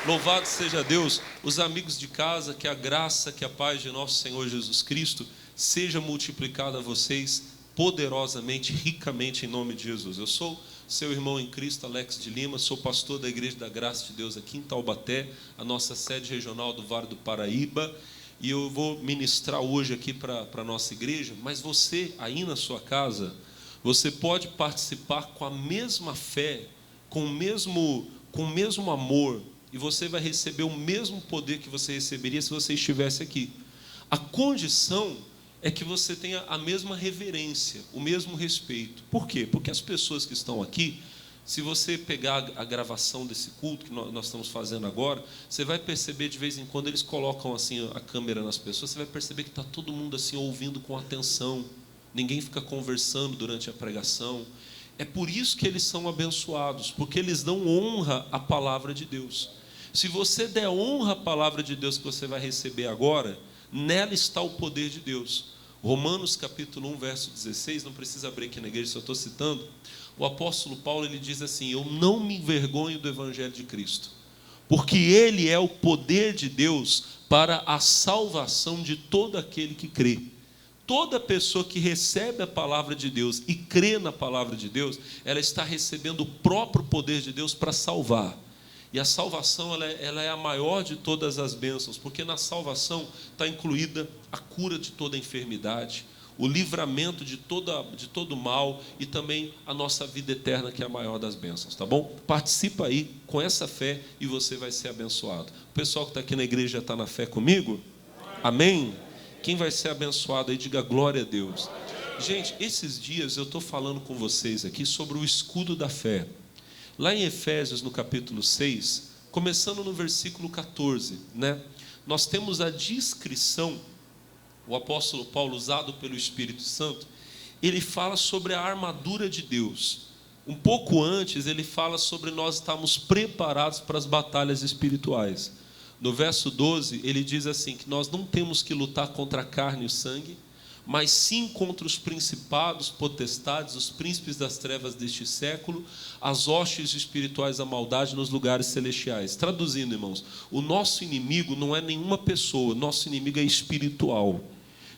Louvado seja Deus. Os amigos de casa, que a graça, que a paz de nosso Senhor Jesus Cristo seja multiplicada a vocês poderosamente, ricamente, em nome de Jesus. Eu sou seu irmão em Cristo, Alex de Lima, sou pastor da Igreja da Graça de Deus aqui em Taubaté, a nossa sede regional do Vale do Paraíba, e eu vou ministrar hoje aqui para a nossa igreja. Mas você, aí na sua casa, você pode participar com a mesma fé, com o mesmo amor, e você vai receber o mesmo poder que você receberia se você estivesse aqui. A condição é que você tenha a mesma reverência, o mesmo respeito. Por quê? Porque as pessoas que estão aqui, se você pegar a gravação desse culto que nós estamos fazendo agora, você vai perceber de vez em quando eles colocam assim a câmera nas pessoas, você vai perceber que está todo mundo assim ouvindo com atenção, ninguém fica conversando durante a pregação. É por isso que eles são abençoados, porque eles dão honra à palavra de Deus. Se você der honra à palavra de Deus que você vai receber agora, nela está o poder de Deus. Romanos capítulo 1, verso 16, não precisa abrir aqui na igreja, só estou citando. O apóstolo Paulo, ele diz assim: eu não me envergonho do evangelho de Cristo, porque ele é o poder de Deus para a salvação de todo aquele que crê. Toda pessoa que recebe a palavra de Deus e crê na palavra de Deus, ela está recebendo o próprio poder de Deus para salvar. E a salvação ela é a maior de todas as bênçãos, porque na salvação está incluída a cura de toda enfermidade, o livramento de todo mal e também a nossa vida eterna, que é a maior das bênçãos, tá bom? Participa aí com essa fé e você vai ser abençoado. O pessoal que está aqui na igreja já está na fé comigo? Amém? Quem vai ser abençoado aí, diga glória a Deus. Gente, esses dias eu estou falando com vocês aqui sobre o escudo da fé. Lá em Efésios, no capítulo 6, começando no versículo 14, nós temos a descrição, o apóstolo Paulo, usado pelo Espírito Santo, ele fala sobre a armadura de Deus. Um pouco antes, ele fala sobre nós estarmos preparados para as batalhas espirituais. No verso 12, ele diz assim, que nós não temos que lutar contra a carne e o sangue, mas sim contra os principados, potestades, os príncipes das trevas deste século, as hostes espirituais da maldade nos lugares celestiais. Traduzindo, irmãos, o nosso inimigo não é nenhuma pessoa, nosso inimigo é espiritual.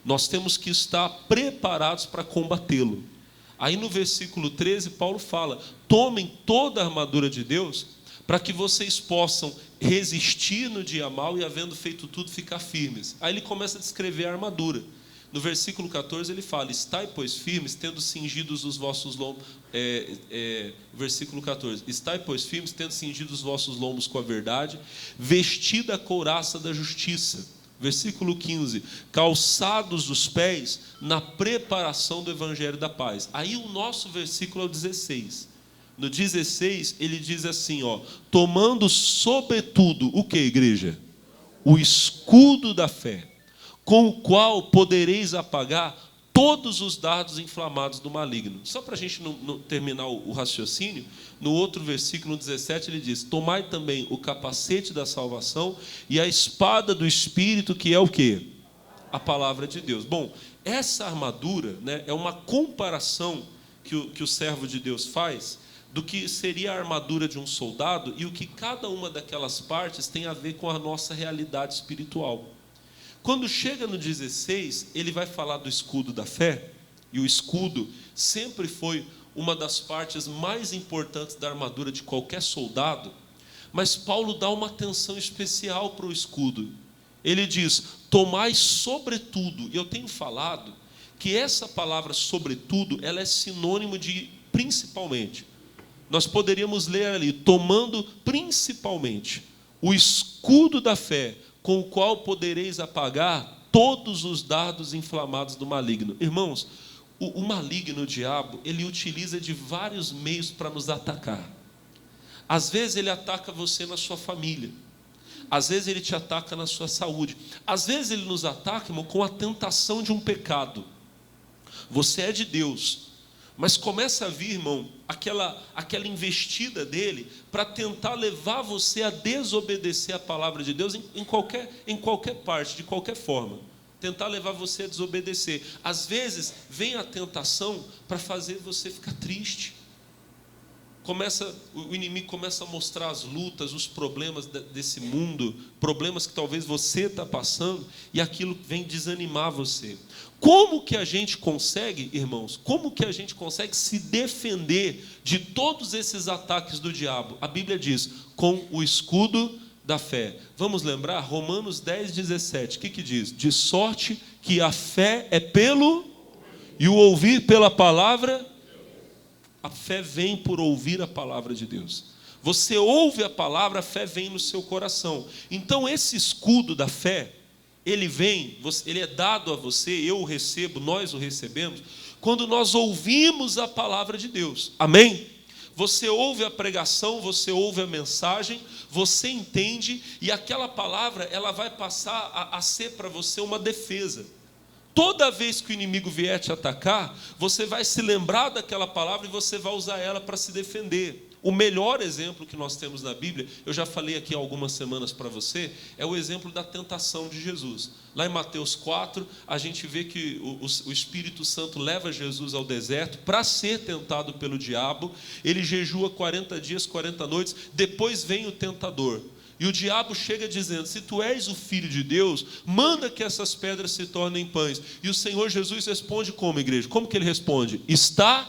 Nós temos que estar preparados para combatê-lo. Aí no versículo 13, Paulo fala: tomem toda a armadura de Deus, para que vocês possam resistir no dia mau e, havendo feito tudo, ficar firmes. Aí ele começa a descrever a armadura. No versículo 14 ele fala: estai, pois, firmes, tendo cingidos os vossos lombos. Versículo 14: estai, pois, firmes, tendo cingido os vossos lombos com a verdade, vestida a couraça da justiça. Versículo 15: calçados os pés na preparação do evangelho da paz. Aí o nosso versículo é o 16. No 16 ele diz assim, tomando sobretudo o que, igreja? O escudo da fé, com o qual podereis apagar todos os dardos inflamados do maligno. Só para a gente não terminar o raciocínio, no outro versículo, no 17, ele diz: tomai também o capacete da salvação e a espada do Espírito, que é o quê? A palavra de Deus. Bom, essa armadura, é uma comparação que o servo de Deus faz do que seria a armadura de um soldado e o que cada uma daquelas partes tem a ver com a nossa realidade espiritual. Quando chega no 16, ele vai falar do escudo da fé, e o escudo sempre foi uma das partes mais importantes da armadura de qualquer soldado, mas Paulo dá uma atenção especial para o escudo. Ele diz: tomai sobretudo. E eu tenho falado que essa palavra sobretudo, ela é sinônimo de principalmente. Nós poderíamos ler ali: tomando principalmente o escudo da fé, com o qual podereis apagar todos os dardos inflamados do maligno. Irmãos, o maligno, o diabo, ele utiliza de vários meios para nos atacar. Às vezes ele ataca você na sua família, às vezes ele te ataca na sua saúde, às vezes ele nos ataca, irmão, com a tentação de um pecado. Você é de Deus, mas começa a vir, irmão, aquela investida dele para tentar levar você a desobedecer a palavra de Deus em qualquer parte, de qualquer forma. Tentar levar você a desobedecer. Às vezes vem a tentação para fazer você ficar triste. o inimigo começa a mostrar as lutas, os problemas desse mundo, problemas que talvez você está passando, e aquilo vem desanimar você. Como que a gente consegue, irmãos, como que a gente consegue se defender de todos esses ataques do diabo? A Bíblia diz, com o escudo da fé. Vamos lembrar? Romanos 10:17, o que diz? De sorte que a fé é pelo, e o ouvir pela palavra. A fé vem por ouvir a palavra de Deus. Você ouve a palavra, a fé vem no seu coração. Então esse escudo da fé, ele é dado a você, eu o recebo, nós o recebemos, quando nós ouvimos a palavra de Deus. Amém? Você ouve a pregação, você ouve a mensagem, você entende, e aquela palavra, ela vai passar a ser para você uma defesa. Toda vez que o inimigo vier te atacar, você vai se lembrar daquela palavra e você vai usar ela para se defender. O melhor exemplo que nós temos na Bíblia, eu já falei aqui há algumas semanas para você, é o exemplo da tentação de Jesus. Lá em Mateus 4, a gente vê que o Espírito Santo leva Jesus ao deserto para ser tentado pelo diabo. Ele jejua 40 dias, 40 noites, depois vem o tentador. E o diabo chega dizendo, se tu és o Filho de Deus, manda que essas pedras se tornem pães. E o Senhor Jesus responde como, igreja? Como que ele responde? Está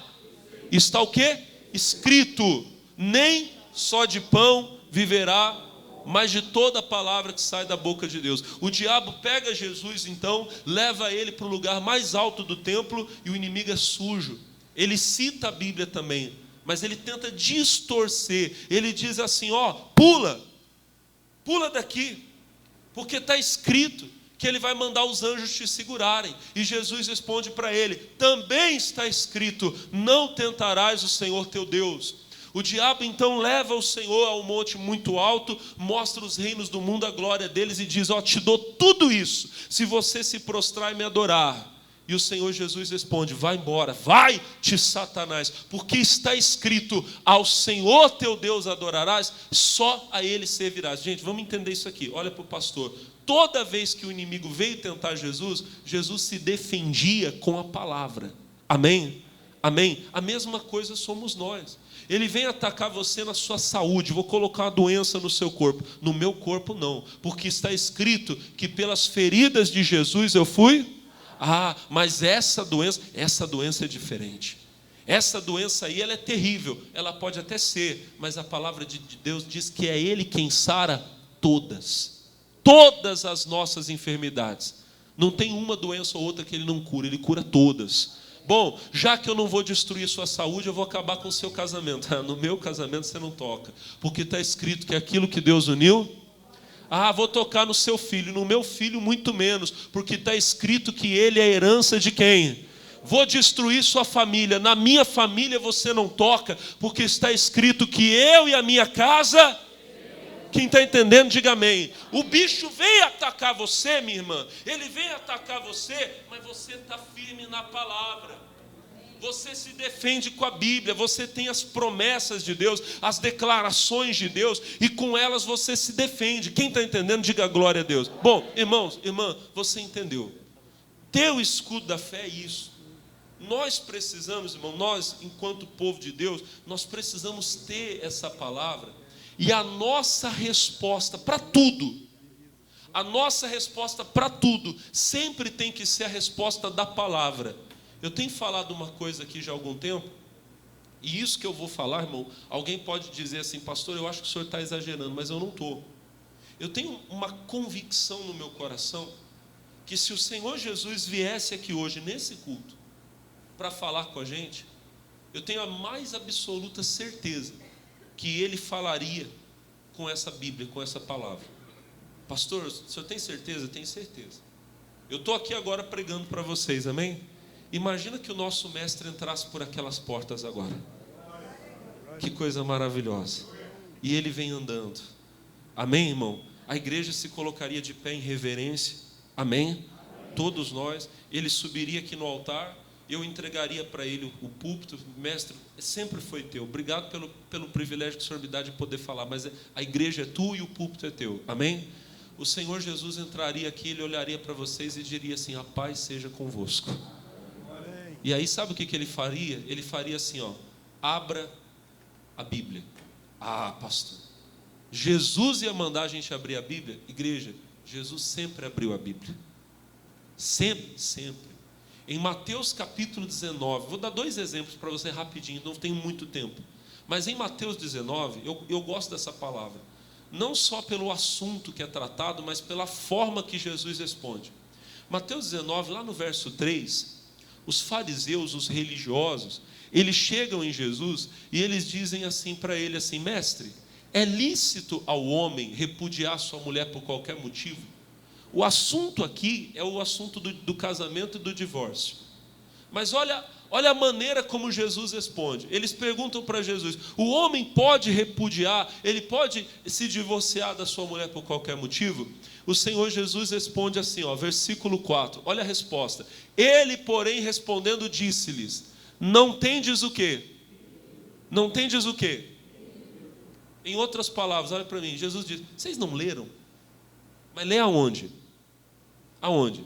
o quê? Escrito, nem só de pão viverá, mas de toda a palavra que sai da boca de Deus. O diabo pega Jesus, então, leva ele para o lugar mais alto do templo, e o inimigo é sujo. Ele cita a Bíblia também, mas ele tenta distorcer. Ele diz assim, pula daqui, porque está escrito que ele vai mandar os anjos te segurarem. E Jesus responde para ele, também está escrito, não tentarás o Senhor teu Deus. O diabo então leva o Senhor a um monte muito alto, mostra os reinos do mundo, a glória deles, e diz, te dou tudo isso, se você se prostrar e me adorar. E o Senhor Jesus responde, vai embora, vai-te Satanás, porque está escrito, ao Senhor teu Deus adorarás, só a Ele servirás. Gente, vamos entender isso aqui, olha para o pastor. Toda vez que o inimigo veio tentar Jesus, Jesus se defendia com a palavra. Amém? Amém? A mesma coisa somos nós. Ele vem atacar você na sua saúde, vou colocar uma doença no seu corpo. No meu corpo não, porque está escrito que pelas feridas de Jesus eu fui... mas essa doença é diferente. Essa doença aí, ela é terrível. Ela pode até ser, mas a palavra de Deus diz que é Ele quem sara todas as nossas enfermidades. Não tem uma doença ou outra que Ele não cura, Ele cura todas. Bom, já que eu não vou destruir sua saúde, eu vou acabar com o seu casamento. No meu casamento você não toca, porque está escrito que aquilo que Deus uniu... vou tocar no seu filho, no meu filho muito menos, porque está escrito que ele é a herança de quem? Vou destruir sua família, na minha família você não toca, porque está escrito que eu e a minha casa, quem está entendendo, diga amém. O bicho vem atacar você, minha irmã, ele vem atacar você, mas você está firme na palavra. Você se defende com a Bíblia, você tem as promessas de Deus, as declarações de Deus, e com elas você se defende. Quem está entendendo, diga glória a Deus. Bom, irmãos, irmã, você entendeu. Ter o escudo da fé é isso. Nós precisamos, irmão, nós, enquanto povo de Deus, nós precisamos ter essa palavra, e a nossa resposta para tudo, sempre tem que ser a resposta da palavra. Eu tenho falado uma coisa aqui já há algum tempo, e isso que eu vou falar, irmão, alguém pode dizer assim, pastor, eu acho que o senhor está exagerando, mas eu não estou. Eu tenho uma convicção no meu coração, que se o Senhor Jesus viesse aqui hoje, nesse culto, para falar com a gente, eu tenho a mais absoluta certeza, que Ele falaria com essa Bíblia, com essa palavra. Pastor, o senhor tem certeza? Eu tenho certeza. Eu estou aqui agora pregando para vocês, amém? Imagina que o nosso mestre entrasse por aquelas portas agora. Que coisa maravilhosa. E ele vem andando. Amém, irmão? A igreja se colocaria de pé em reverência. Amém? Todos nós. Ele subiria aqui no altar. Eu entregaria para ele o púlpito. Mestre, sempre foi teu. Obrigado pelo privilégio que o Senhor me dá de poder falar. Mas a igreja é tua e o púlpito é teu. Amém? O Senhor Jesus entraria aqui, Ele olharia para vocês e diria assim, a paz seja convosco. E aí sabe o que ele faria? Ele faria assim, abra A Bíblia. Ah, pastor, Jesus ia mandar a gente abrir a Bíblia? Igreja, Jesus sempre abriu a Bíblia. Sempre, sempre. Em Mateus capítulo 19, vou dar 2 exemplos para você rapidinho, não tenho muito tempo. Mas em Mateus 19, eu gosto dessa palavra. Não só pelo assunto que é tratado, mas pela forma que Jesus responde. Mateus 19, lá no verso 3, os fariseus, os religiosos, eles chegam em Jesus e eles dizem assim para ele, assim: mestre, é lícito ao homem repudiar sua mulher por qualquer motivo? O assunto aqui é o assunto do casamento e do divórcio. Mas olha a maneira como Jesus responde. Eles perguntam para Jesus: o homem pode repudiar, ele pode se divorciar da sua mulher por qualquer motivo? O Senhor Jesus responde assim, versículo 4, olha a resposta. Ele, porém, respondendo, disse-lhes: não tendes o quê? Não tendes o quê? Em outras palavras, olha para mim, Jesus diz: vocês não leram? Mas lê aonde? Aonde?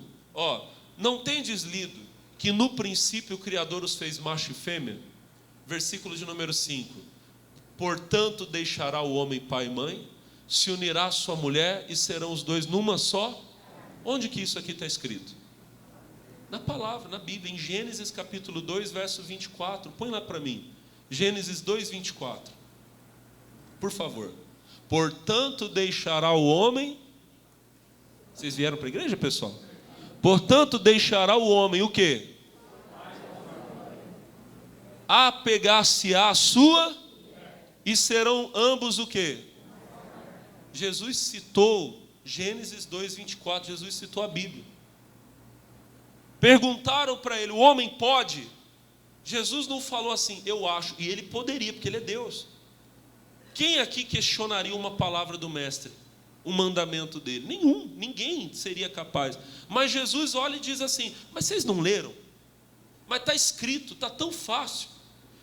Não tendes lido que no princípio o Criador os fez macho e fêmea? Versículo de número 5. Portanto deixará o homem pai e mãe, se unirá à sua mulher e serão os dois numa só. Onde que isso aqui está escrito? Na palavra, na Bíblia, em Gênesis capítulo 2, verso 24. Põe lá para mim. Gênesis 2, 24. Por favor. Portanto deixará o homem... Vocês vieram para a igreja, pessoal? Portanto deixará o homem o quê? Apegar-se-á a sua, e serão ambos o quê? Jesus citou Gênesis 2, 24. Jesus citou a Bíblia. Perguntaram para ele: o homem pode? Jesus não falou assim, eu acho. E ele poderia, porque ele é Deus. Quem aqui questionaria uma palavra do mestre? Um mandamento dele? Nenhum, ninguém seria capaz. Mas Jesus olha e diz assim: mas vocês não leram? Mas está escrito, está tão fácil,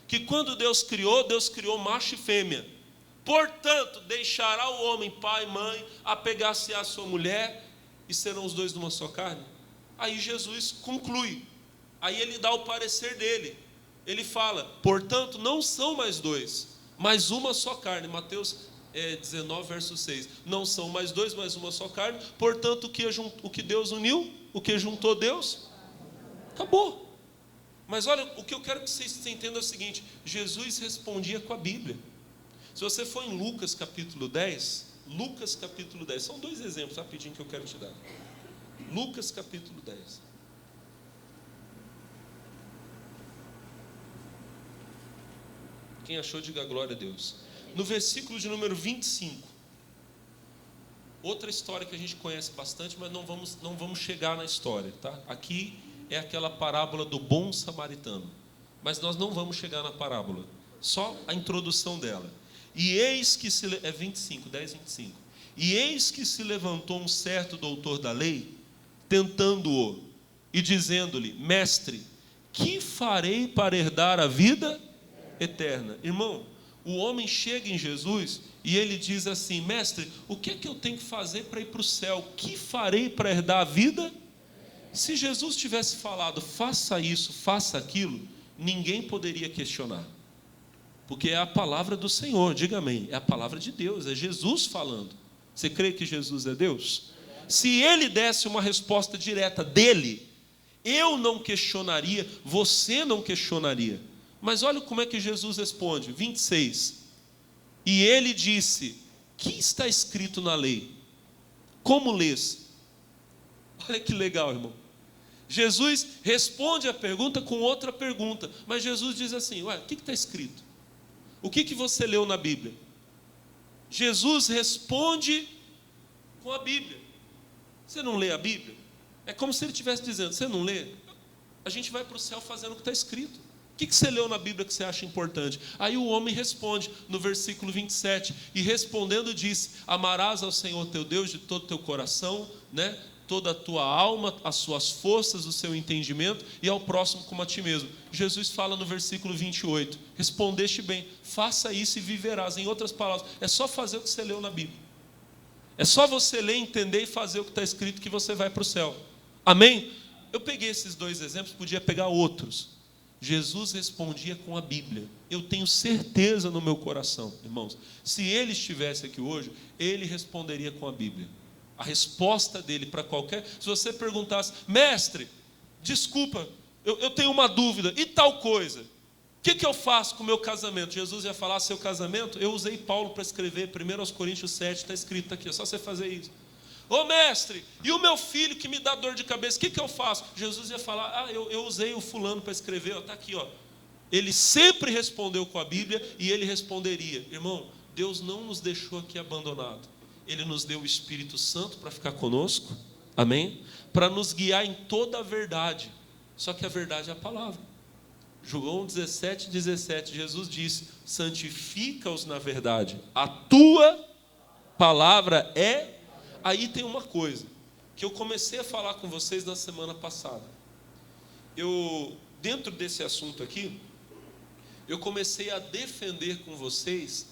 que quando Deus criou macho e fêmea. Portanto, deixará o homem pai e mãe, apegar-se à sua mulher, e serão os dois numa só carne. Aí Jesus conclui, aí ele dá o parecer dele. Ele fala: portanto, não são mais dois, mas uma só carne. Mateus 19, verso 6. Não são mais dois, mas uma só carne. Portanto, o que Deus uniu, o que juntou Deus, acabou. Mas olha, o que eu quero que vocês entendam é o seguinte: Jesus respondia com a Bíblia. Se você for em Lucas capítulo 10, são 2 exemplos rapidinho que eu quero te dar. Lucas capítulo 10. Quem achou, diga glória a Deus. No versículo de número 25, outra história que a gente conhece bastante, mas não vamos chegar na história, tá? Aqui é aquela parábola do bom samaritano, mas nós não vamos chegar na parábola, só a introdução dela. E eis que 25, 10, 25. E eis que se levantou um certo doutor da lei, tentando-o, e dizendo-lhe: mestre, que farei para herdar a vida eterna? Irmão, o homem chega em Jesus e ele diz assim: mestre, o que é que eu tenho que fazer para ir para o céu? Que farei para herdar a vida? Se Jesus tivesse falado: faça isso, faça aquilo, ninguém poderia questionar, porque é a palavra do Senhor. Diga amém. É a palavra de Deus, é Jesus falando. Você crê que Jesus é Deus? Se ele desse uma resposta direta dele, eu não questionaria, você não questionaria. Mas olha como é que Jesus responde, 26. E ele disse: que está escrito na lei? Como lês? Olha que legal, irmão. Jesus responde a pergunta com outra pergunta. Mas Jesus diz assim: o que está escrito? O que você leu na Bíblia? Jesus responde com a Bíblia. Você não lê a Bíblia? É como se ele estivesse dizendo: você não lê? A gente vai para o céu fazendo o que está escrito. O que você leu na Bíblia que você acha importante? Aí o homem responde no versículo 27. E respondendo disse: amarás ao Senhor teu Deus de todo o teu coração, toda a tua alma, as suas forças, o seu entendimento, e ao próximo como a ti mesmo. Jesus fala no versículo 28, respondeste bem, faça isso e viverás. Em outras palavras, é só fazer o que você leu na Bíblia. É só você ler, entender e fazer o que está escrito que você vai para o céu. Amém? Eu peguei esses 2 exemplos, podia pegar outros, Jesus respondia com a Bíblia. Eu tenho certeza no meu coração, irmãos, se ele estivesse aqui hoje, ele responderia com a Bíblia. A resposta dele para qualquer... Se você perguntasse, mestre, desculpa, eu tenho uma dúvida, e tal coisa? O que eu faço com o meu casamento? Jesus ia falar, seu casamento? Eu usei Paulo para escrever, 1 Coríntios 7, está escrito aqui, é só você fazer isso. Ô mestre, e o meu filho que me dá dor de cabeça, o que eu faço? Jesus ia falar, eu usei o fulano para escrever, está aqui, ó. Ele sempre respondeu com a Bíblia e ele responderia. Irmão, Deus não nos deixou aqui abandonado. Ele nos deu o Espírito Santo para ficar conosco, amém? Para nos guiar em toda a verdade. Só que a verdade é a palavra. João 17:17, Jesus disse, santifica-os na verdade. A tua palavra é... Aí tem uma coisa, que eu comecei a falar com vocês na semana passada. Dentro desse assunto aqui, eu comecei a defender com vocês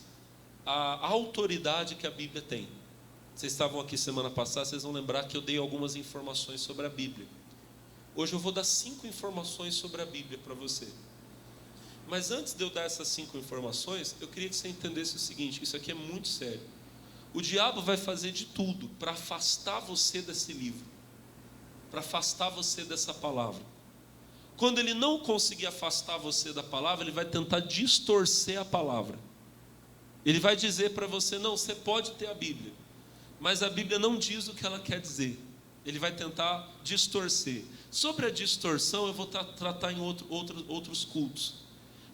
a autoridade que a Bíblia tem. Vocês estavam aqui semana passada, vocês vão lembrar que eu dei algumas informações sobre a Bíblia. Hoje eu vou dar 5 informações sobre a Bíblia para você. Mas antes de eu dar essas 5 informações, eu queria que você entendesse o seguinte, isso aqui é muito sério. O diabo vai fazer de tudo para afastar você desse livro, para afastar você dessa palavra. Quando ele não conseguir afastar você da palavra, ele vai tentar distorcer a palavra. Ele vai dizer para você, não, você pode ter a Bíblia, mas a Bíblia não diz o que ela quer dizer. Ele vai tentar distorcer. Sobre a distorção eu vou tratar em outros cultos.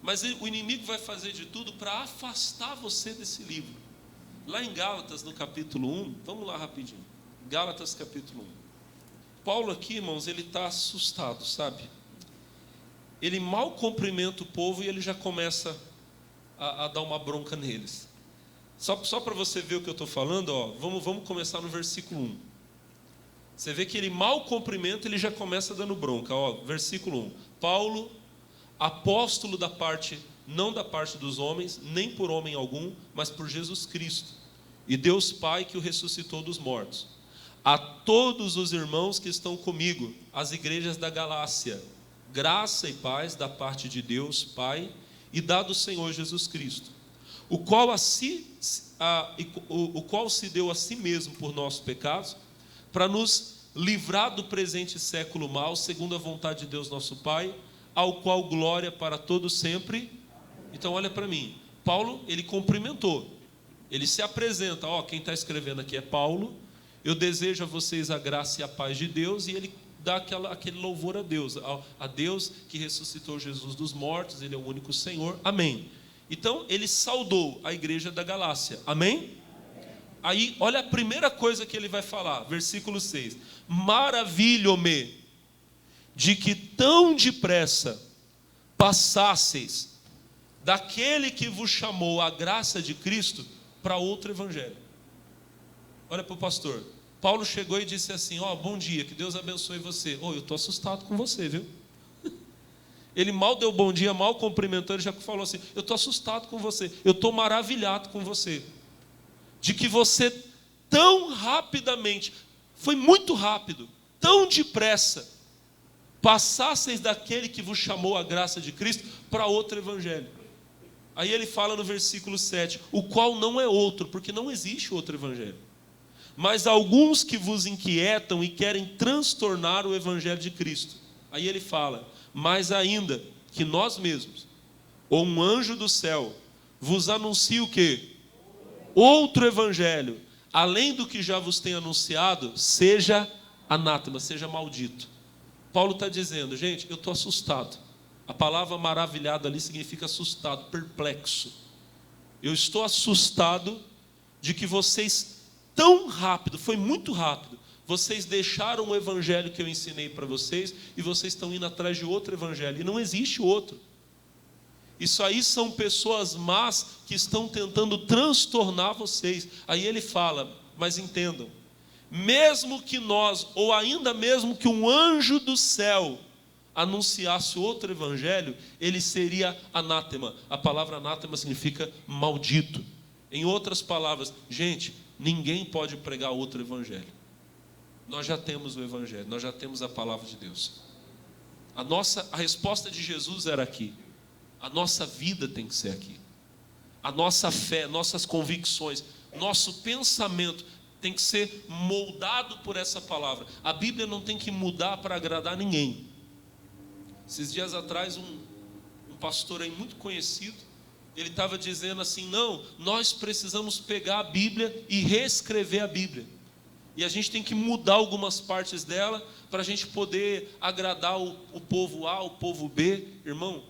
Mas o inimigo vai fazer de tudo para afastar você desse livro. Lá em Gálatas, no capítulo 1, vamos lá rapidinho. Gálatas, capítulo 1. Paulo aqui, irmãos, ele está assustado, sabe? Ele mal cumprimenta o povo e ele já começa a dar uma bronca neles. Só para você ver o que eu estou falando, ó, vamos começar no versículo 1. Você vê que ele mal cumprimenta, ele já começa dando bronca. Ó, versículo 1. Paulo, apóstolo não da parte dos homens, nem por homem algum, mas por Jesus Cristo, e Deus Pai que o ressuscitou dos mortos. A todos os irmãos que estão comigo, as igrejas da Galácia, graça e paz da parte de Deus Pai e da do Senhor Jesus Cristo, o qual se deu a si mesmo por nossos pecados, para nos livrar do presente século mau, segundo a vontade de Deus nosso Pai, ao qual glória para todos sempre. Então olha para mim, Paulo, ele cumprimentou, ele se apresenta, ó, quem está escrevendo aqui é Paulo, eu desejo a vocês a graça e a paz de Deus, e ele dá aquele louvor a Deus que ressuscitou Jesus dos mortos, ele é o único Senhor, amém. Então ele saudou a igreja da Galácia, amém? Aí olha a primeira coisa que ele vai falar, versículo 6, maravilho-me de que tão depressa passasseis daquele que vos chamou a graça de Cristo para outro evangelho. Olha para o pastor. Paulo chegou e disse assim, ó, bom dia, que Deus abençoe você. Eu estou assustado com você, viu? Ele mal deu bom dia, mal cumprimentou, ele já falou assim, eu estou assustado com você, eu estou maravilhado com você, de que você tão rapidamente, foi muito rápido, tão depressa, passasseis daquele que vos chamou a graça de Cristo para outro evangelho. Aí ele fala no versículo 7, o qual não é outro, porque não existe outro evangelho. Mas alguns que vos inquietam e querem transtornar o evangelho de Cristo. Aí ele fala, mas ainda que nós mesmos, ou um anjo do céu, vos anuncie o quê? Outro evangelho, além do que já vos tem anunciado, seja anátema, seja maldito. Paulo está dizendo, gente, eu estou assustado. A palavra maravilhado ali significa assustado, perplexo. Eu estou assustado de que vocês, tão rápido, foi muito rápido, vocês deixaram o evangelho que eu ensinei para vocês e vocês estão indo atrás de outro evangelho. E não existe outro. Isso aí são pessoas más que estão tentando transtornar vocês. Aí ele fala, mas entendam, mesmo que nós, ou ainda mesmo que um anjo do céu anunciasse outro evangelho, ele seria anátema. A palavra anátema significa maldito. Em outras palavras, gente, ninguém pode pregar outro evangelho. Nós já temos o evangelho, nós já temos a palavra de Deus. A resposta de Jesus era aqui. A nossa vida tem que ser aqui. A nossa fé, nossas convicções, nosso pensamento tem que ser moldado por essa palavra. A Bíblia não tem que mudar para agradar ninguém. Esses dias atrás, um pastor aí muito conhecido, ele estava dizendo assim: não, nós precisamos pegar a Bíblia e reescrever a Bíblia. E a gente tem que mudar algumas partes dela para a gente poder agradar o povo A, o povo B. Irmão,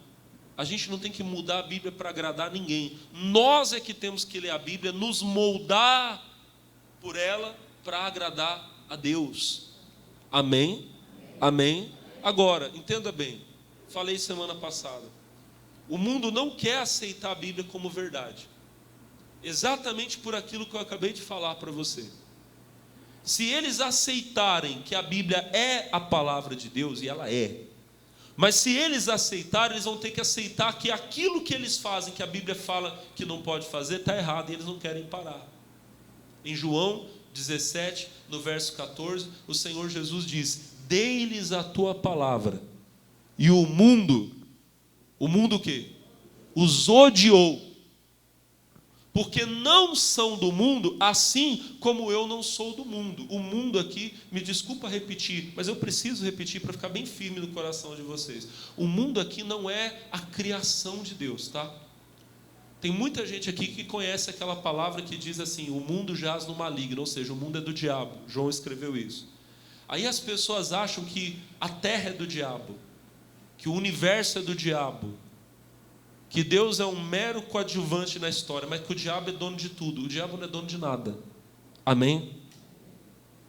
a gente não tem que mudar a Bíblia para agradar ninguém. Nós é que temos que ler a Bíblia, nos moldar por ela para agradar a Deus. Amém? Amém? Agora, entenda bem. Falei semana passada. O mundo não quer aceitar a Bíblia como verdade. Exatamente por aquilo que eu acabei de falar para você. Se eles aceitarem que a Bíblia é a palavra de Deus, e ela é, mas se eles aceitarem, eles vão ter que aceitar que aquilo que eles fazem, que a Bíblia fala que não pode fazer, está errado, e eles não querem parar. Em João 17, no verso 14, o Senhor Jesus diz: dei-lhes a tua palavra, e o mundo o quê? Os odiou, porque não são do mundo, assim como eu não sou do mundo. O mundo aqui, me desculpa repetir, mas eu preciso repetir para ficar bem firme no coração de vocês. O mundo aqui não é a criação de Deus, tá? Tem muita gente aqui que conhece aquela palavra que diz assim: o mundo jaz no maligno, ou seja, o mundo é do diabo. João escreveu isso. Aí as pessoas acham que a terra é do diabo, que o universo é do diabo, que Deus é um mero coadjuvante na história, mas que o diabo é dono de tudo. O diabo não é dono de nada. Amém?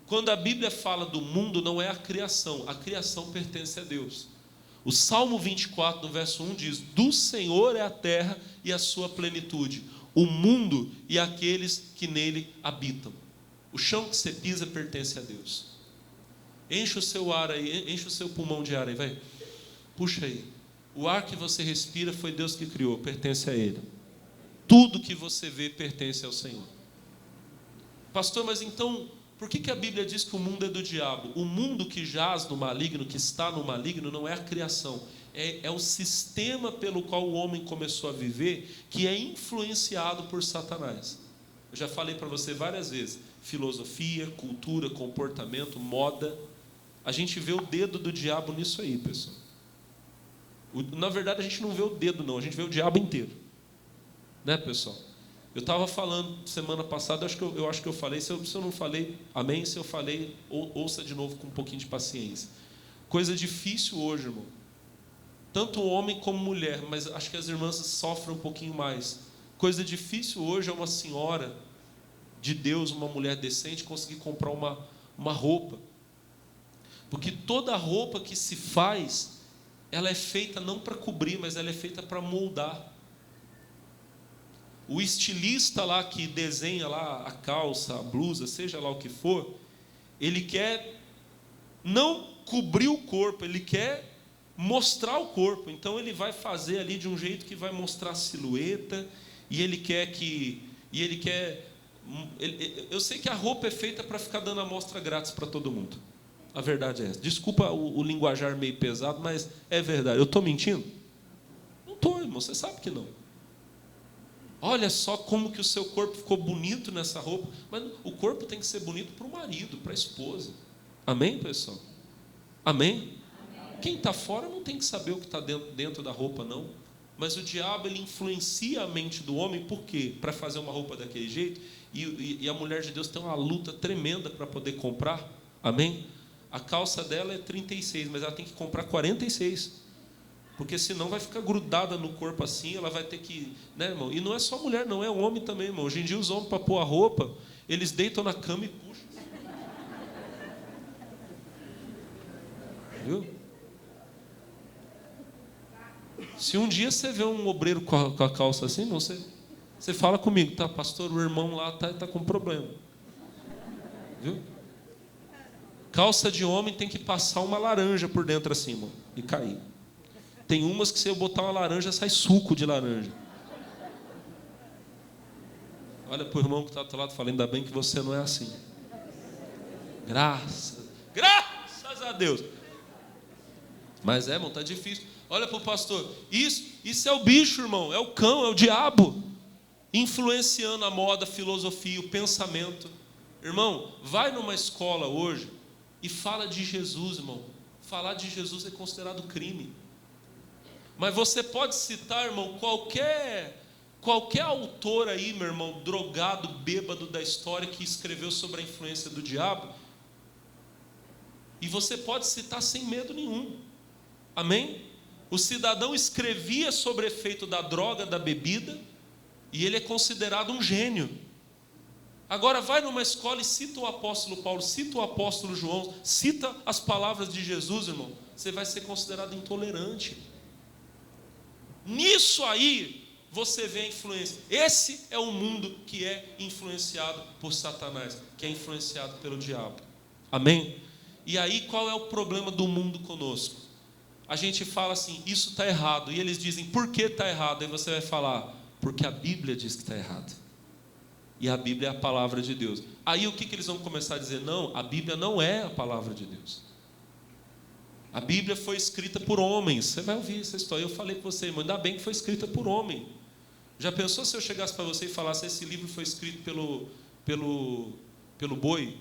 Quando a Bíblia fala do mundo, não é a criação pertence a Deus. O Salmo 24, no verso 1 diz: do Senhor é a terra e a sua plenitude, o mundo e aqueles que nele habitam. O chão que você pisa pertence a Deus. Enche o seu ar aí, enche o seu pulmão de ar aí, vai. Puxa aí. O ar que você respira foi Deus que criou, pertence a Ele. Tudo que você vê pertence ao Senhor. Pastor, mas então, por que a Bíblia diz que o mundo é do diabo? O mundo que jaz no maligno, que está no maligno, não é a criação. É o sistema pelo qual o homem começou a viver, que é influenciado por Satanás. Eu já falei para você várias vezes. Filosofia, cultura, comportamento, moda. A gente vê o dedo do diabo nisso aí, pessoal. Na verdade, a gente não vê o dedo, não. A gente vê o diabo inteiro. Né, pessoal? Eu estava falando semana passada, eu acho que eu falei. Se eu não falei, amém. Se eu falei, ouça de novo com um pouquinho de paciência. Coisa difícil hoje, irmão. Tanto homem como mulher, mas acho que as irmãs sofrem um pouquinho mais. Coisa difícil hoje é uma senhora de Deus, uma mulher decente, conseguir comprar uma roupa. Porque toda roupa que se faz, ela é feita não para cobrir, mas ela é feita para moldar. O estilista lá que desenha lá a calça, a blusa, seja lá o que for, ele quer não cobrir o corpo, ele quer mostrar o corpo. Então ele vai fazer ali de um jeito que vai mostrar a silhueta, e ele quer eu sei que a roupa é feita para ficar dando amostra grátis para todo mundo. A verdade é essa. Desculpa o linguajar meio pesado, mas é verdade. Eu estou mentindo? Não estou, irmão. Você sabe que não. Olha só como que o seu corpo ficou bonito nessa roupa. Mas o corpo tem que ser bonito para o marido, para a esposa. Amém, pessoal? Amém? Quem está fora não tem que saber o que está dentro da roupa, não. Mas o diabo, ele influencia a mente do homem. Por quê? Para fazer uma roupa daquele jeito. E a mulher de Deus tem uma luta tremenda para poder comprar. Amém? A calça dela é 36, mas ela tem que comprar 46. Porque senão vai ficar grudada no corpo assim, ela vai ter que... Né, irmão? E não é só mulher, não, é homem também, irmão. Hoje em dia os homens, para pôr a roupa, eles deitam na cama e puxam. Viu? Se um dia você vê um obreiro com a calça assim, irmão, você fala comigo, tá, pastor, o irmão lá tá com problema. Viu? Calça de homem tem que passar uma laranja por dentro assim, irmão, e cair. Tem umas que se eu botar uma laranja, sai suco de laranja. Olha para o irmão que está do outro lado, fala, ainda bem que você não é assim. Graças a Deus. Mas irmão, está difícil. Olha para o pastor. Isso é o bicho, irmão. É o cão, é o diabo. Influenciando a moda, a filosofia, o pensamento. Irmão, vai numa escola hoje e fala de Jesus, irmão. Falar de Jesus é considerado crime. Mas você pode citar, irmão, qualquer autor aí, meu irmão, drogado, bêbado da história, que escreveu sobre a influência do diabo. E você pode citar sem medo nenhum. Amém? O cidadão escrevia sobre o efeito da droga, da bebida, e ele é considerado um gênio. Agora vai numa escola e cita o apóstolo Paulo, cita o apóstolo João, cita as palavras de Jesus, irmão. Você vai ser considerado intolerante. Nisso aí você vê a influência. Esse é o mundo que é influenciado por Satanás, que é influenciado pelo diabo. Amém? E aí qual é o problema do mundo conosco? A gente fala assim, isso está errado. E eles dizem, por que está errado? Aí você vai falar, porque a Bíblia diz que está errado. E a Bíblia é a palavra de Deus. Aí o que eles vão começar a dizer? Não, a Bíblia não é a palavra de Deus. A Bíblia foi escrita por homens. Você vai ouvir essa história. Eu falei para você, irmão, ainda bem que foi escrita por homem. Já pensou se eu chegasse para você e falasse, esse livro foi escrito pelo boi,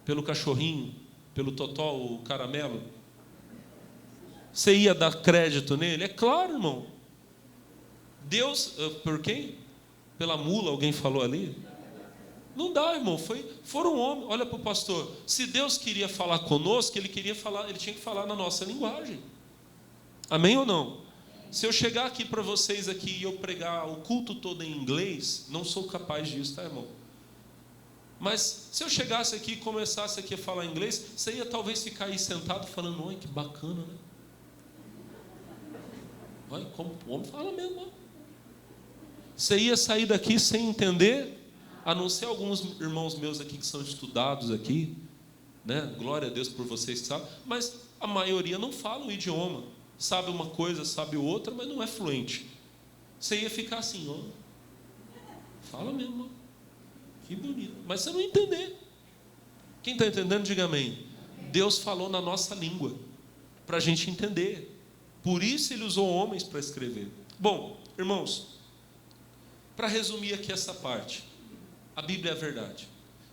pelo cachorrinho, pelo totó, o caramelo? Você ia dar crédito nele? É claro, irmão. Deus, por quem? Pela mula, alguém falou ali? Não dá, irmão. Foram homens. Olha para o pastor. Se Deus queria falar conosco, ele tinha que falar na nossa linguagem. Amém ou não? Se eu chegar aqui para vocês aqui e eu pregar o culto todo em inglês, não sou capaz disso, tá, irmão? Mas se eu chegasse aqui e começasse aqui a falar inglês, você ia talvez ficar aí sentado falando, olha que bacana, né? Olha como o homem fala mesmo, ó. Você ia sair daqui sem entender, a não ser alguns irmãos meus aqui que são estudados aqui, né? Glória a Deus por vocês que sabem, mas a maioria não fala o idioma, sabe uma coisa, sabe outra, mas não é fluente. Você ia ficar assim, ó, fala mesmo, ó. Que bonito, mas você não ia entender. Quem está entendendo, diga amém. Deus falou na nossa língua, para a gente entender. Por isso ele usou homens para escrever. Bom, irmãos, para resumir aqui essa parte, a Bíblia é a verdade.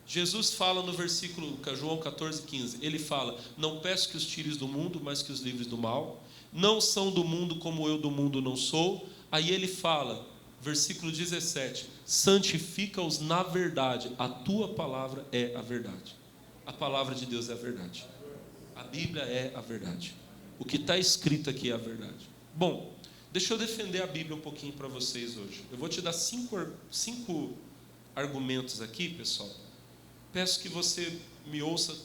Jesus fala no versículo, João 14,15, ele fala, não peço que os tires do mundo, mas que os livres do mal. Não são do mundo como eu do mundo não sou. Aí ele fala, versículo 17, santifica-os na verdade, a tua palavra é a verdade. A palavra de Deus é a verdade. A Bíblia é a verdade. O que está escrito aqui é a verdade. Bom, deixa eu defender a Bíblia um pouquinho para vocês hoje. Eu vou te dar cinco argumentos aqui, pessoal. Peço que você me ouça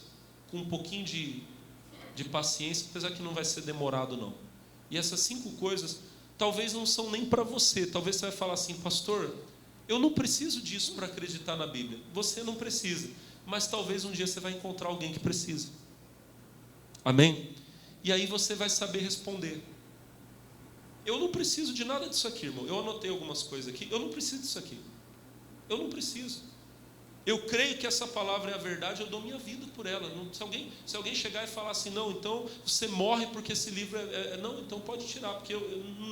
com um pouquinho de paciência, apesar que não vai ser demorado não. E essas 5 coisas talvez não são nem para você. Talvez você vai falar assim, pastor, eu não preciso disso para acreditar na Bíblia. Você não precisa, mas talvez um dia você vai encontrar alguém que precisa. Amém? E aí você vai saber responder. Eu não preciso de nada disso aqui, irmão. Eu anotei algumas coisas aqui. Eu não preciso disso aqui. Eu não preciso. Eu creio que essa palavra é a verdade, eu dou minha vida por ela. Se alguém chegar e falar assim, não, então você morre porque esse livro não, então pode tirar, porque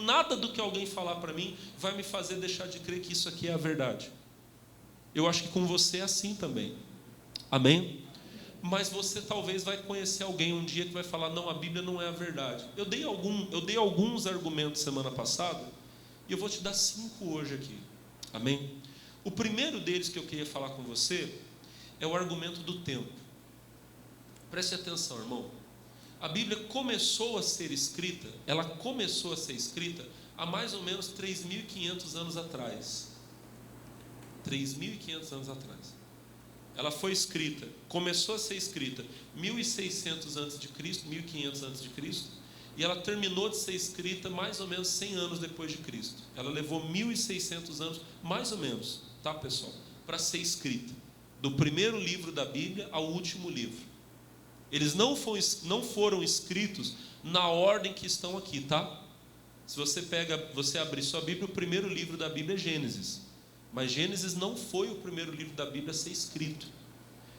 nada do que alguém falar para mim vai me fazer deixar de crer que isso aqui é a verdade. Eu acho que com você é assim também. Amém? Mas você talvez vai conhecer alguém um dia que vai falar, não, a Bíblia não é a verdade. Eu dei alguns argumentos semana passada, e eu vou te dar 5 hoje aqui. Amém? O primeiro deles que eu queria falar com você é o argumento do tempo. Preste atenção, irmão. A Bíblia começou a ser escrita, há mais ou menos 3.500 anos atrás. 3.500 anos atrás. Ela foi escrita, começou a ser escrita 1.600 a.C., 1.500 a.C., e ela terminou de ser escrita mais ou menos 100 anos depois de Cristo. Ela levou 1.600 anos, mais ou menos, tá, pessoal? Para ser escrita. Do primeiro livro da Bíblia ao último livro. Eles não foram escritos na ordem que estão aqui, tá? Se você abrir sua Bíblia, o primeiro livro da Bíblia é Gênesis. Mas Gênesis não foi o primeiro livro da Bíblia a ser escrito.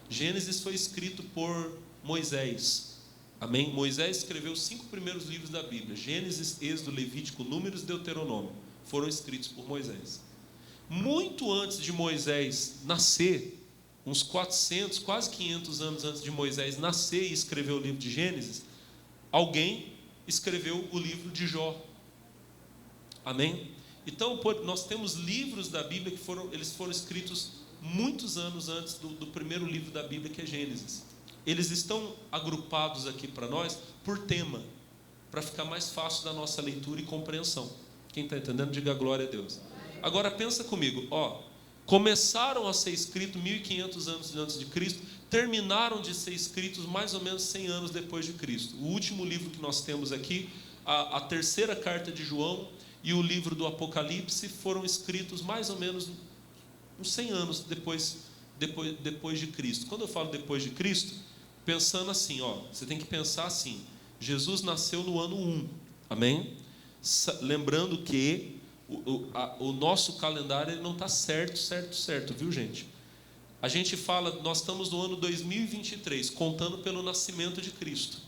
Gênesis foi escrito por Moisés. Amém? Moisés escreveu os 5 primeiros livros da Bíblia: Gênesis, Êxodo, Levítico, Números e Deuteronômio. Foram escritos por Moisés. Muito antes de Moisés nascer, uns 400, quase 500 anos antes de Moisés nascer e escrever o livro de Gênesis, alguém escreveu o livro de Jó. Amém? Então, nós temos livros da Bíblia que eles foram escritos muitos anos antes do primeiro livro da Bíblia, que é Gênesis. Eles estão agrupados aqui para nós por tema, para ficar mais fácil da nossa leitura e compreensão. Quem está entendendo, diga glória a Deus. Agora pensa comigo, começaram a ser escritos 1500 anos antes de Cristo, terminaram de ser escritos mais ou menos 100 anos depois de Cristo. O último livro que nós temos aqui, a terceira carta de João e o livro do Apocalipse, foram escritos mais ou menos uns 100 anos depois de Cristo. Quando eu falo depois de Cristo, pensando assim, você tem que pensar assim: Jesus nasceu no ano 1, amém? Lembrando que o nosso calendário ele não está certo, viu, gente? A gente fala, nós estamos no ano 2023, contando pelo nascimento de Cristo.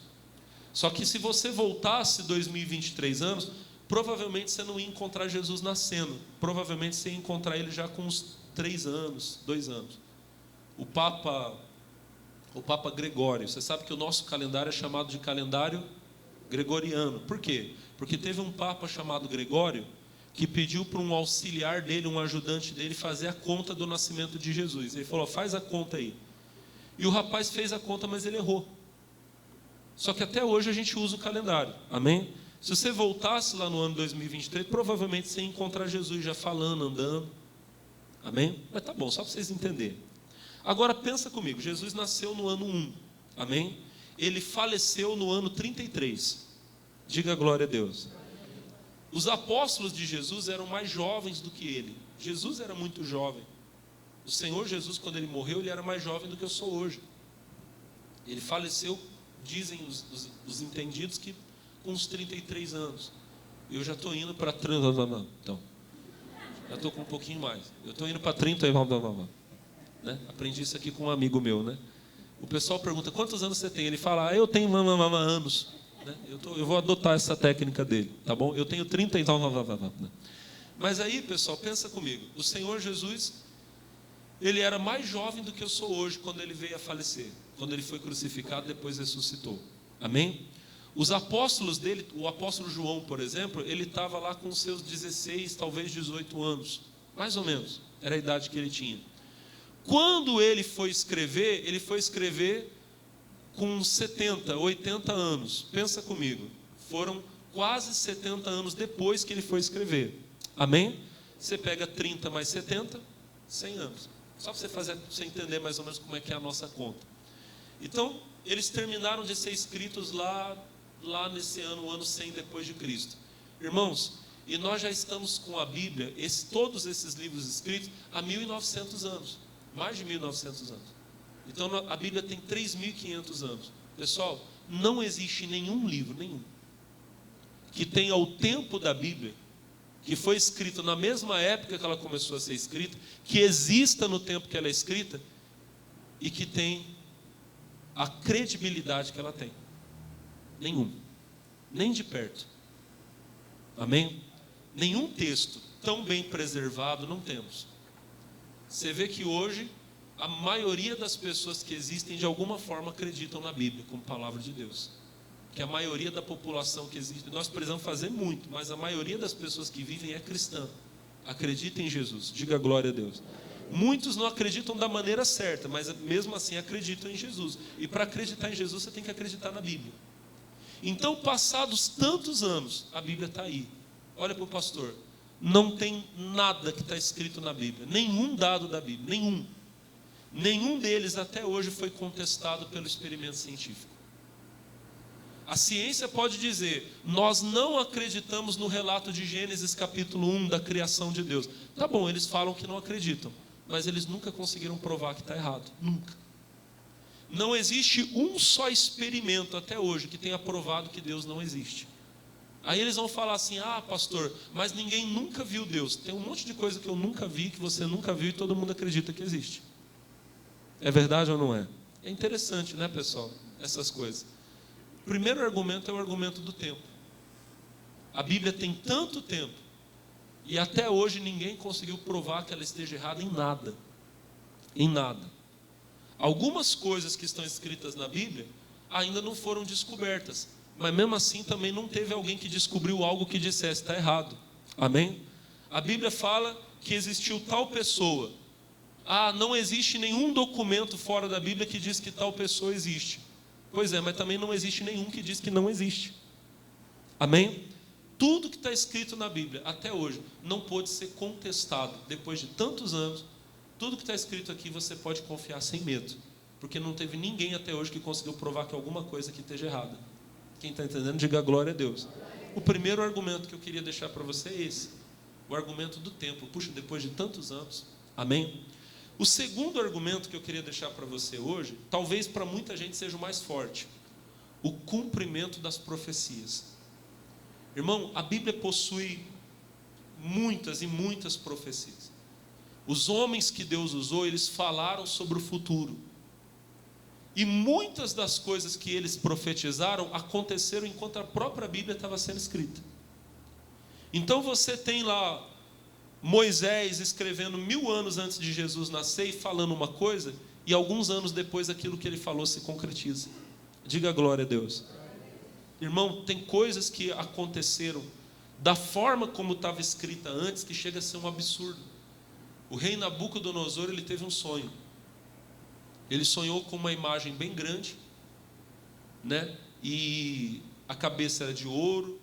Só que se você voltasse 2023 anos, provavelmente você não ia encontrar Jesus nascendo. Provavelmente você ia encontrar ele já com uns 3 anos, 2 anos. O Papa Gregório, você sabe que o nosso calendário é chamado de calendário gregoriano. Por quê? Porque teve um Papa chamado Gregório que pediu para um auxiliar dele, um ajudante dele, fazer a conta do nascimento de Jesus. Ele falou: faz a conta aí. E o rapaz fez a conta, mas ele errou. Só que até hoje a gente usa o calendário, amém? Se você voltasse lá no ano 2023, provavelmente você ia encontrar Jesus já falando, andando, amém? Mas tá bom, só para vocês entenderem. Agora pensa comigo, Jesus nasceu no ano 1, amém? Ele faleceu no ano 33, diga glória a Deus. Os apóstolos de Jesus eram mais jovens do que ele. Jesus era muito jovem. O Senhor Jesus, quando ele morreu, ele era mais jovem do que eu sou hoje. Ele faleceu, dizem os entendidos, que com uns 33 anos. Eu já estou indo para 30. Então, já estou com um pouquinho mais. Eu estou indo para 30. Né? Aprendi isso aqui com um amigo meu, né? O pessoal pergunta: quantos anos você tem? Ele fala: eu tenho anos. Né? Eu vou adotar essa técnica dele, tá bom? Eu tenho 30 e tal. Mas aí, pessoal, pensa comigo. O Senhor Jesus, ele era mais jovem do que eu sou hoje quando ele veio a falecer, quando ele foi crucificado, depois ressuscitou. Amém? Os apóstolos dele, o apóstolo João, por exemplo, ele estava lá com seus 16, talvez 18 anos, mais ou menos, era a idade que ele tinha. Quando ele foi escrever com 70, 80 anos. Pensa comigo, foram quase 70 anos depois que ele foi escrever. Amém? Você pega 30 mais 70, 100 anos. Só para você entender mais ou menos como é que é a nossa conta. Então, eles terminaram de ser escritos lá nesse ano, o ano 100 depois de Cristo. Irmãos, e nós já estamos com a Bíblia, todos esses livros escritos, há 1900 anos. Mais de 1900 anos. Então a Bíblia tem 3.500 anos. Pessoal, não existe nenhum livro, que tenha o tempo da Bíblia, que foi escrito na mesma época que ela começou a ser escrita, que exista no tempo que ela é escrita, e que tem a credibilidade que ela tem. Nenhum. Nem de perto. Amém? Nenhum texto tão bem preservado não temos. Você vê que hoje a maioria das pessoas que existem de alguma forma acreditam na Bíblia como palavra de Deus. Que a maioria da população que existe, nós precisamos fazer muito, mas a maioria das pessoas que vivem é cristã. Acredita em Jesus, diga glória a Deus. Muitos não acreditam da maneira certa, mas mesmo assim acreditam em Jesus. E para acreditar em Jesus você tem que acreditar na Bíblia. Então, passados tantos anos, a Bíblia está aí. Olha para o pastor. Não tem nada que está escrito na Bíblia, nenhum dado da Bíblia, nenhum deles até hoje foi contestado pelo experimento científico. A ciência pode dizer: nós não acreditamos no relato de Gênesis capítulo 1 da criação de Deus. Tá bom, eles falam que não acreditam, mas eles nunca conseguiram provar que está errado, nunca. Não existe um só experimento até hoje que tenha provado que Deus não existe. Aí eles vão falar assim: ah, pastor, mas ninguém nunca viu Deus. Tem um monte de coisa que eu nunca vi, que você nunca viu, e todo mundo acredita que existe. É verdade ou não é? É interessante, né, pessoal? Essas coisas. primeiro argumento é o argumento do tempo. A Bíblia tem tanto tempo, e até hoje ninguém conseguiu provar que ela esteja errada em nada. Em nada. Algumas coisas que estão escritas na Bíblia ainda não foram descobertas, mas mesmo assim também não teve alguém que descobriu algo que dissesse está errado. Amém? A Bíblia fala que existiu tal pessoa. Não existe nenhum documento fora da Bíblia que diz que tal pessoa existe. Pois é, mas também não existe nenhum que diz que não existe. Amém? Tudo que está escrito na Bíblia até hoje não pode ser contestado. Depois de tantos anos, tudo que está escrito aqui você pode confiar sem medo, porque não teve ninguém até hoje que conseguiu provar que alguma coisa aqui esteja errada. Quem está entendendo, diga glória a Deus. O primeiro argumento que eu queria deixar para você é esse, o argumento do tempo. Puxa, depois de tantos anos. Amém? O segundo argumento que eu queria deixar para você hoje, talvez para muita gente seja o mais forte: o cumprimento das profecias. Irmão, a Bíblia possui muitas e muitas profecias. Os homens que Deus usou, eles falaram sobre o futuro. E muitas das coisas que eles profetizaram aconteceram enquanto a própria Bíblia estava sendo escrita. Então você tem lá Moisés escrevendo 1000 anos antes de Jesus nascer e falando uma coisa, e alguns anos depois aquilo que ele falou se concretiza. Diga glória a Deus. Irmão, tem coisas que aconteceram da forma como estava escrita antes que chega a ser um absurdo. O rei Nabucodonosor, ele teve um sonho. Ele sonhou com uma imagem bem grande, né? E a cabeça era de ouro,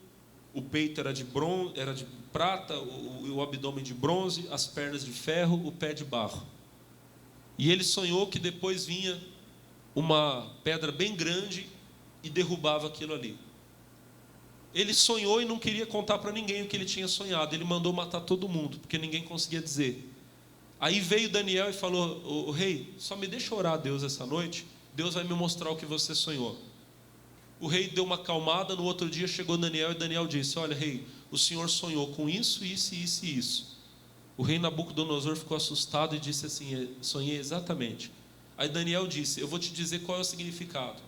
o peito era de bronze, era de prata, o abdômen de bronze, as pernas de ferro, o pé de barro. E ele sonhou que depois vinha uma pedra bem grande e derrubava aquilo ali. Ele sonhou e não queria contar para ninguém o que ele tinha sonhado. Ele mandou matar todo mundo, porque ninguém conseguia dizer. Aí veio Daniel e falou: o rei, só me deixa orar a Deus essa noite, Deus vai me mostrar o que você sonhou. O rei deu uma acalmada. No outro dia chegou Daniel e Daniel disse: olha, rei, o senhor sonhou com isso, isso, isso e isso. O rei Nabucodonosor ficou assustado e disse assim: sonhei exatamente. Aí Daniel disse: eu vou te dizer qual é o significado.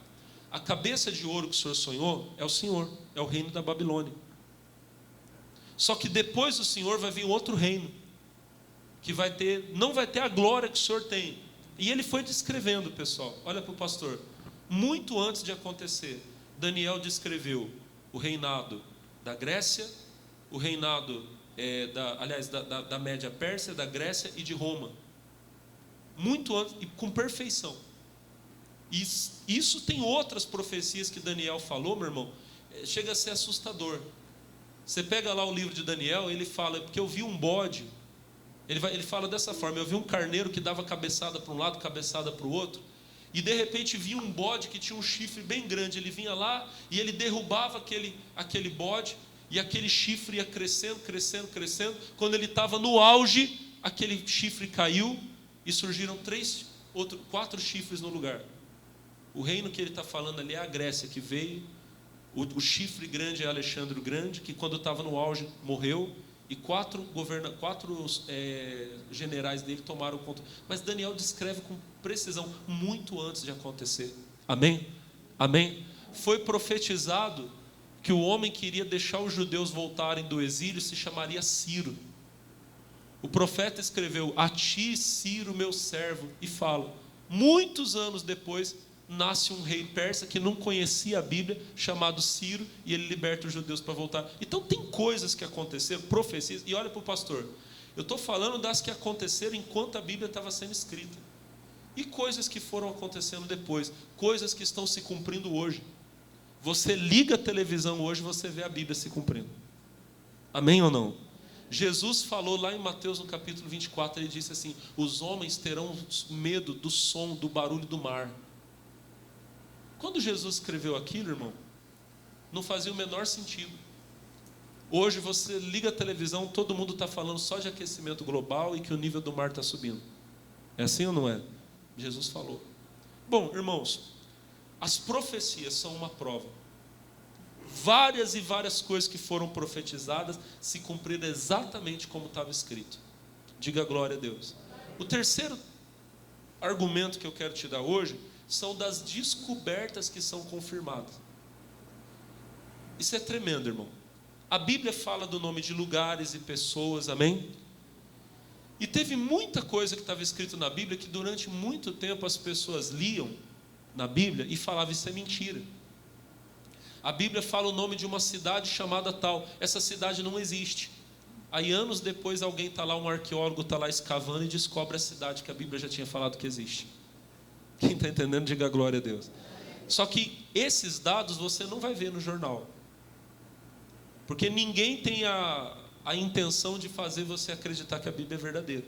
A cabeça de ouro que o senhor sonhou é o Senhor, é o reino da Babilônia. Só que depois do Senhor vai vir outro reino, que não vai ter a glória que o Senhor tem. E ele foi descrevendo, pessoal, olha para o pastor, muito antes de acontecer, Daniel descreveu o reinado da Grécia, o reinado da Média Pérsia, da Grécia e de Roma. Muito antes, e com perfeição. Isso tem outras profecias que Daniel falou, meu irmão, chega a ser assustador. Você pega lá o livro de Daniel, ele fala, porque eu vi um bode, ele fala dessa forma: eu vi um carneiro que dava cabeçada para um lado, cabeçada para o outro, e de repente vi um bode que tinha um chifre bem grande. Ele vinha lá e ele derrubava aquele bode, e aquele chifre ia crescendo, crescendo, crescendo. Quando ele estava no auge, aquele chifre caiu e surgiram 4 chifres no lugar. O reino que ele está falando ali é a Grécia, que veio. O chifre grande é Alexandre o Grande, que quando estava no auge morreu, e 4 generais dele tomaram conta. Mas Daniel descreve com precisão, muito antes de acontecer. Amém? Amém? Foi profetizado que o homem que iria deixar os judeus voltarem do exílio se chamaria Ciro. O profeta escreveu: a ti, Ciro, meu servo, e fala. Muitos anos depois, nasce um rei persa que não conhecia a Bíblia, chamado Ciro, e ele liberta os judeus para voltar. Então tem coisas que aconteceram, profecias, e olha para o pastor, eu estou falando das que aconteceram enquanto a Bíblia estava sendo escrita, e coisas que foram acontecendo depois, coisas que estão se cumprindo hoje. Você liga a televisão hoje, você vê a Bíblia se cumprindo. Amém ou não? Jesus falou lá em Mateus no capítulo 24, ele disse assim: os homens terão medo do som, do barulho do mar. Quando Jesus escreveu aquilo, irmão, não fazia o menor sentido. Hoje você liga a televisão, todo mundo está falando só de aquecimento global e que o nível do mar está subindo. É assim ou não é? Jesus falou. Bom, irmãos, as profecias são uma prova. Várias e várias coisas que foram profetizadas se cumpriram exatamente como estava escrito. Diga glória a Deus. O terceiro argumento que eu quero te dar hoje são das descobertas que são confirmadas. Isso é tremendo, irmão. A Bíblia fala do nome de lugares e pessoas, amém? E teve muita coisa que estava escrito na Bíblia que durante muito tempo as pessoas liam na Bíblia e falavam: isso é mentira. A Bíblia fala o nome de uma cidade chamada tal. Essa cidade não existe. Aí anos depois alguém está lá, um arqueólogo está lá escavando e descobre a cidade que a Bíblia já tinha falado que existe. Quem está entendendo, diga glória a Deus. Só que esses dados você não vai ver no jornal. Porque ninguém tem a intenção de fazer você acreditar que a Bíblia é verdadeira.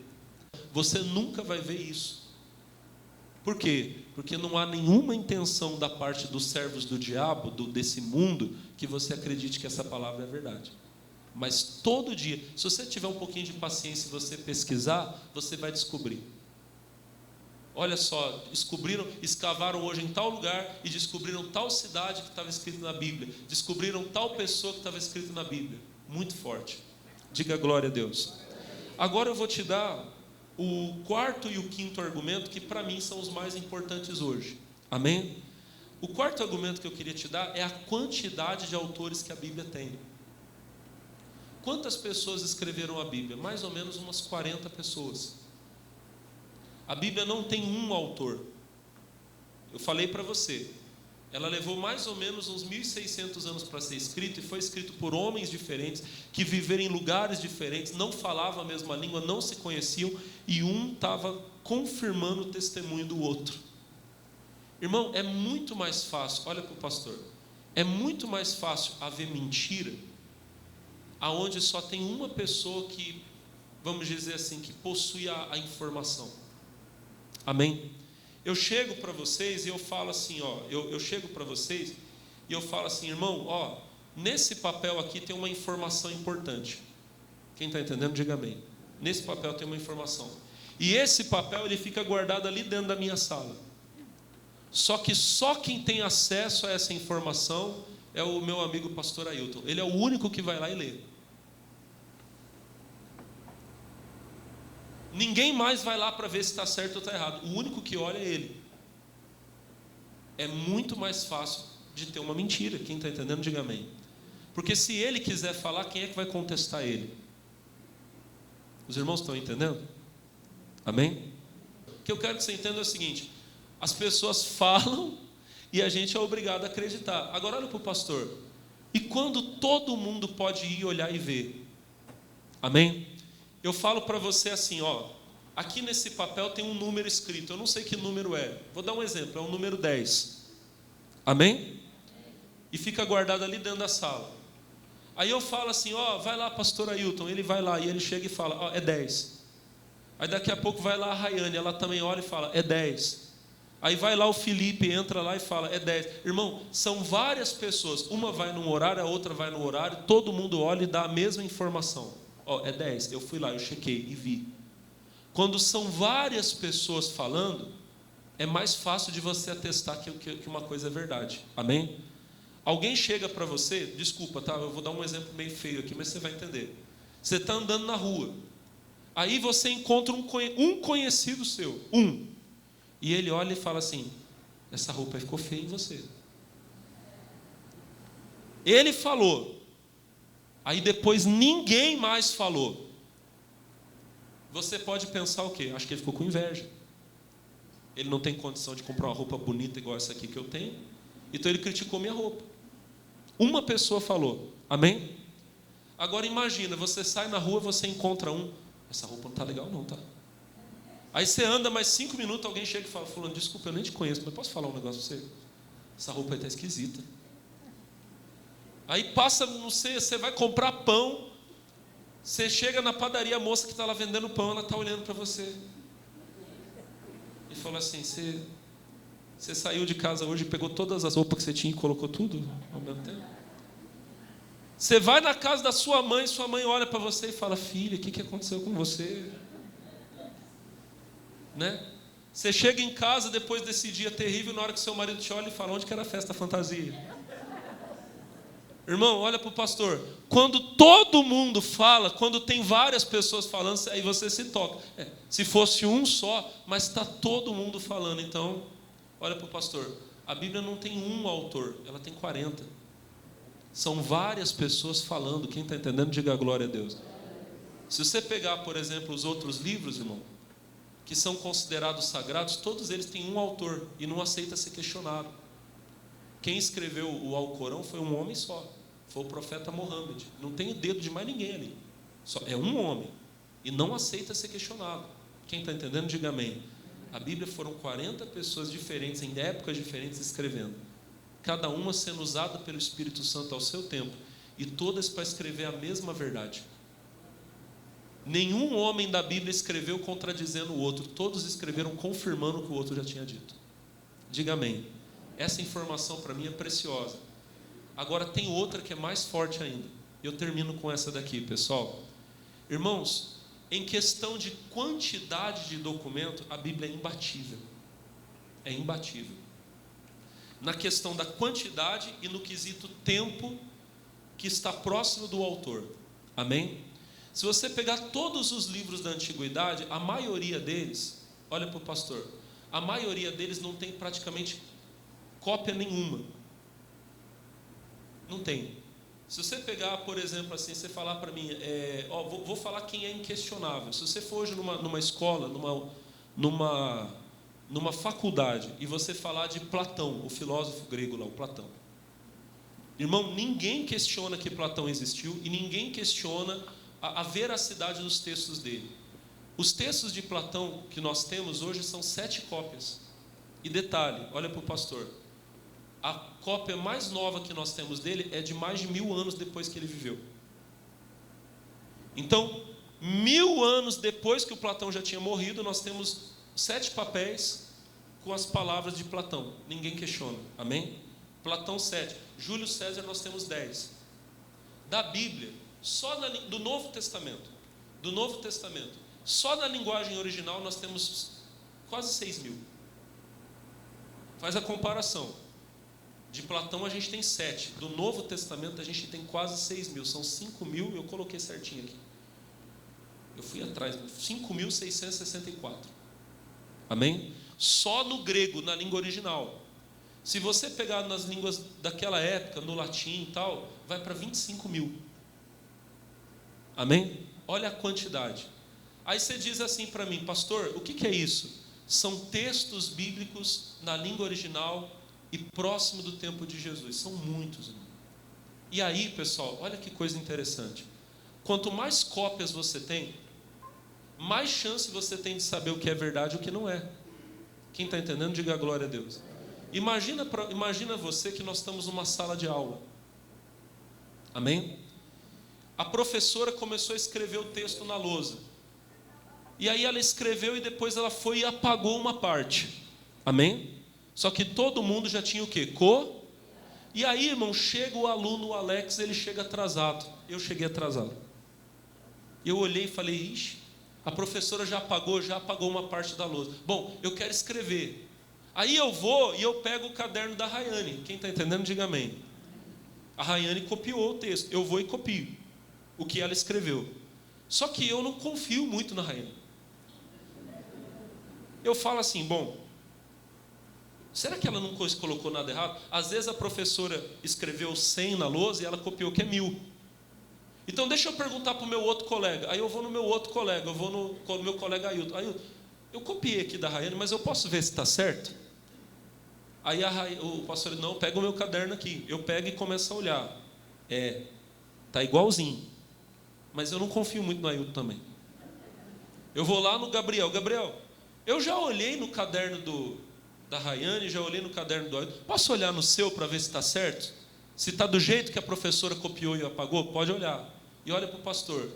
Você nunca vai ver isso. Por quê? Porque não há nenhuma intenção da parte dos servos do diabo, desse mundo, que você acredite que essa palavra é verdade. Mas todo dia, se você tiver um pouquinho de paciência e você pesquisar, você vai descobrir. Olha só, escavaram hoje em tal lugar e descobriram tal cidade que estava escrito na Bíblia. Descobriram tal pessoa que estava escrito na Bíblia. Muito forte. Diga glória a Deus. Agora eu vou te dar o quarto e o quinto argumento, que para mim são os mais importantes hoje. Amém? O quarto argumento que eu queria te dar é a quantidade de autores que a Bíblia tem. Quantas pessoas escreveram a Bíblia? Mais ou menos umas 40 pessoas. A Bíblia não tem um autor. Eu falei para você, ela levou mais ou menos uns 1.600 anos para ser escrita, e foi escrito por homens diferentes, que viveram em lugares diferentes, não falavam a mesma língua, não se conheciam, e um estava confirmando o testemunho do outro. Irmão, é muito mais fácil, olha para o pastor, é muito mais fácil haver mentira, aonde só tem uma pessoa que, vamos dizer assim, que possui a informação. Amém? Eu chego para vocês e eu falo assim, eu chego para vocês e eu falo assim: irmão, nesse papel aqui tem uma informação importante. Quem está entendendo, diga amém. Nesse papel tem uma informação. E esse papel ele fica guardado ali dentro da minha sala. Só que só quem tem acesso a essa informação é o meu amigo pastor Ailton. Ele é o único que vai lá e lê. Ninguém mais vai lá para ver se está certo ou está errado. O único que olha é ele. É muito mais fácil de ter uma mentira. Quem está entendendo, diga amém. Porque se ele quiser falar, quem é que vai contestar ele? Os irmãos estão entendendo? Amém? O que eu quero que você entenda é o seguinte: as pessoas falam e a gente é obrigado a acreditar. Agora olha para o pastor. E quando todo mundo pode ir olhar e ver? Amém? Eu falo para você assim, aqui nesse papel tem um número escrito, eu não sei que número é. Vou dar um exemplo, é o número 10. Amém? E fica guardado ali dentro da sala. Aí eu falo assim, vai lá pastor Ailton, ele vai lá e ele chega e fala, é 10. Aí daqui a pouco vai lá a Rayane, ela também olha e fala, é 10. Aí vai lá o Felipe, entra lá e fala, é 10. Irmão, são várias pessoas, uma vai num horário, a outra vai no horário, todo mundo olha e dá a mesma informação. É 10, eu fui lá, eu chequei e vi. Quando são várias pessoas falando, é mais fácil de você atestar que uma coisa é verdade. Amém? Alguém chega para você, desculpa, tá? Eu vou dar um exemplo meio feio aqui, mas você vai entender. Você está andando na rua, aí você encontra um conhecido seu, e ele olha e fala assim, essa roupa ficou feia em você. Ele falou, aí depois ninguém mais falou. Você pode pensar o quê? Acho que ele ficou com inveja. Ele não tem condição de comprar uma roupa bonita igual essa aqui que eu tenho, então ele criticou minha roupa. Uma pessoa falou, amém? Agora imagina, você sai na rua, você encontra essa roupa não está legal não, tá? Aí você anda mais 5 minutos, alguém chega e fala, fulano, desculpa, eu nem te conheço, mas posso falar um negócio para você? Essa roupa aí está esquisita. Aí passa, não sei, você vai comprar pão, você chega na padaria, a moça que está lá vendendo pão, ela está olhando para você. E falou assim, você saiu de casa hoje e pegou todas as roupas que você tinha e colocou tudo ao mesmo tempo? Você vai na casa da sua mãe olha para você e fala, filha, o que aconteceu com você? Né? Você chega em casa depois desse dia terrível, na hora que seu marido te olha e fala, onde que era a festa fantasia? Irmão, olha para o pastor. Quando todo mundo fala, quando tem várias pessoas falando, aí você se toca. Se fosse um só, mas está todo mundo falando. Então, olha para o pastor. A Bíblia não tem um autor, ela tem 40. São várias pessoas falando. Quem está entendendo, diga glória a Deus. Se você pegar, por exemplo, os outros livros, irmão, que são considerados sagrados, todos eles têm um autor e não aceita ser questionado. Quem escreveu o Alcorão foi um homem só, foi o profeta Mohammed. Não tem o dedo de mais ninguém ali. É um homem e não aceita ser questionado. Quem está entendendo, diga amém. A Bíblia foram 40 pessoas diferentes, em épocas diferentes, escrevendo. Cada uma sendo usada pelo Espírito Santo ao seu tempo. E todas para escrever a mesma verdade. Nenhum homem da Bíblia escreveu contradizendo o outro. Todos escreveram confirmando o que o outro já tinha dito. Diga amém. Essa informação para mim é preciosa. Agora tem outra que é mais forte ainda. Eu termino com essa daqui, pessoal. Irmãos, em questão de quantidade de documento, a Bíblia é imbatível. É imbatível. Na questão da quantidade e no quesito tempo que está próximo do autor. Amém? Se você pegar todos os livros da antiguidade, a maioria deles, olha para o pastor, a maioria deles não tem praticamente cópia nenhuma. Não tem. Se você pegar, por exemplo, assim, você falar para mim, vou falar quem é inquestionável. Se você for hoje numa escola, numa faculdade, e você falar de Platão, o filósofo grego lá, o Platão. Irmão, ninguém questiona que Platão existiu e ninguém questiona a veracidade dos textos dele. Os textos de Platão que nós temos hoje são 7 cópias. E detalhe, olha para o pastor, a cópia mais nova que nós temos dele é de mais de 1000 anos depois que ele viveu. Então, 1000 anos depois que o Platão já tinha morrido, nós temos 7 papéis com as palavras de Platão. Ninguém questiona, amém? Platão 7, Júlio César nós temos 10. Da Bíblia, só do Novo Testamento, só na linguagem original nós temos quase 6.000. Faz a comparação. De Platão a gente tem 7. Do Novo Testamento a gente tem quase 6.000. São 5.000, eu coloquei certinho aqui. Eu fui atrás. 5.664. Amém? Só no grego, na língua original. Se você pegar nas línguas daquela época, no latim e tal, vai para 25.000. Amém? Olha a quantidade. Aí você diz assim para mim, pastor, o que é isso? São textos bíblicos na língua original e próximo do tempo de Jesus. São muitos, irmão. E aí, pessoal, olha que coisa interessante. Quanto mais cópias você tem, mais chance você tem de saber o que é verdade e o que não é. Quem está entendendo, diga a glória a Deus. Imagina você que nós estamos numa sala de aula. Amém? A professora começou a escrever o texto na lousa. E aí ela escreveu e depois ela foi e apagou uma parte. Amém? Só que todo mundo já tinha o quê? E aí, irmão, chega o aluno, o Alex, ele chega atrasado. Eu cheguei atrasado. Eu olhei e falei, ixi, a professora já apagou uma parte da lousa. Bom, eu quero escrever. Aí eu vou e eu pego o caderno da Rayane. Quem está entendendo, diga amém. A Rayane copiou o texto. Eu vou e copio o que ela escreveu. Só que eu não confio muito na Rayane. Eu falo assim, bom, será que ela não colocou nada errado? Às vezes a professora escreveu 100 na lousa e ela copiou que é 1000. Então deixa eu perguntar para o meu outro colega. Aí eu vou no meu outro colega, eu vou no meu colega Ailton. Aí eu copiei aqui da Rayane, mas eu posso ver se está certo? Aí o pastor, não, pega o meu caderno aqui. Eu pego e começo a olhar. Está igualzinho. Mas eu não confio muito no Ailton também. Eu vou lá no Gabriel. Gabriel, eu já olhei no caderno da Rayane, já olhei no caderno do Ailton. Posso olhar no seu para ver se está certo? Se está do jeito que a professora copiou e apagou, pode olhar. E olha para o pastor.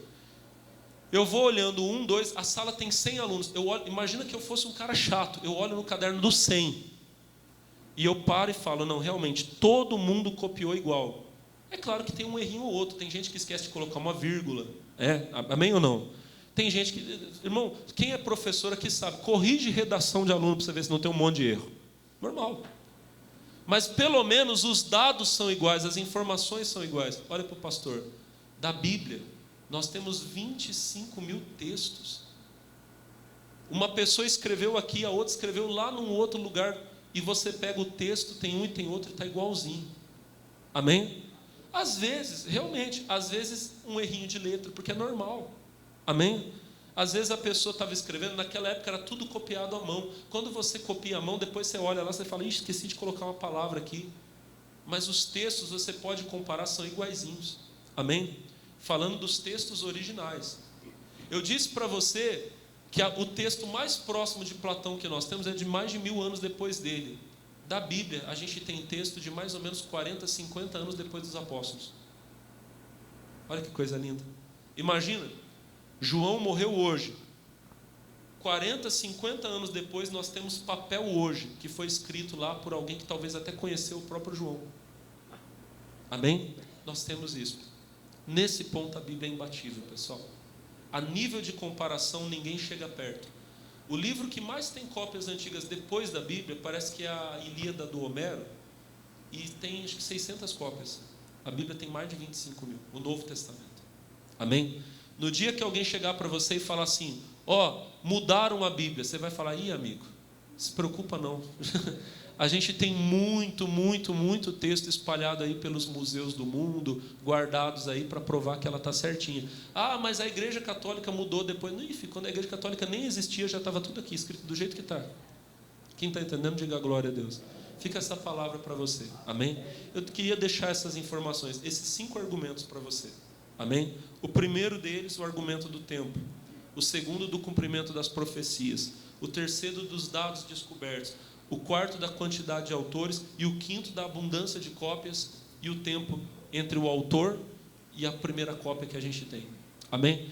Eu vou olhando 1, 2, a sala tem 100 alunos. Imagina que eu fosse um cara chato. Eu olho no caderno do 100. E eu paro e falo, não, realmente, todo mundo copiou igual. É claro que tem um errinho ou outro. Tem gente que esquece de colocar uma vírgula. Amém ou não? Tem gente que... Irmão, quem é professora que sabe, corrige redação de aluno para você ver se não tem um monte de erro. Normal. Mas pelo menos os dados são iguais, as informações são iguais. Olha para o pastor. Da Bíblia, nós temos 25.000 textos. Uma pessoa escreveu aqui, a outra escreveu lá num outro lugar. E você pega o texto, tem um e tem outro, e está igualzinho. Amém? Às vezes, realmente, às vezes um errinho de letra, porque é normal. Amém? Às vezes a pessoa estava escrevendo, naquela época era tudo copiado à mão. Quando você copia à mão, depois você olha lá, você fala, ixi, esqueci de colocar uma palavra aqui. Mas os textos, você pode comparar, são iguaizinhos. Amém? Falando dos textos originais. Eu disse para você que o texto mais próximo de Platão que nós temos é de mais de 1000 anos depois dele. Da Bíblia, a gente tem texto de mais ou menos 40, 50 anos depois dos apóstolos. Olha que coisa linda. Imagina, João morreu hoje. 40, 50 anos depois, nós temos papel hoje, que foi escrito lá por alguém que talvez até conheceu o próprio João. Amém? Nós temos isso. Nesse ponto, a Bíblia é imbatível, pessoal. A nível de comparação, ninguém chega perto. O livro que mais tem cópias antigas depois da Bíblia, parece que é a Ilíada do Homero, e tem acho que 600 cópias. A Bíblia tem mais de 25 mil, o Novo Testamento. Amém? No dia que alguém chegar para você e falar assim, mudaram a Bíblia, você vai falar, ih, amigo, se preocupa não. A gente tem muito texto espalhado aí pelos museus do mundo, guardados aí para provar que ela está certinha. Ah, mas a Igreja Católica mudou depois. Não, quando a Igreja Católica nem existia, já estava tudo aqui, escrito do jeito que está. Quem está entendendo, diga glória a Deus. Fica essa palavra para você. Amém? Eu queria deixar essas informações, esses 5 argumentos para você. Amém? O primeiro deles, o argumento do tempo. O segundo, do cumprimento das profecias. O terceiro, dos dados descobertos. O quarto, da quantidade de autores. E o quinto, da abundância de cópias e o tempo entre o autor e a primeira cópia que a gente tem. Amém?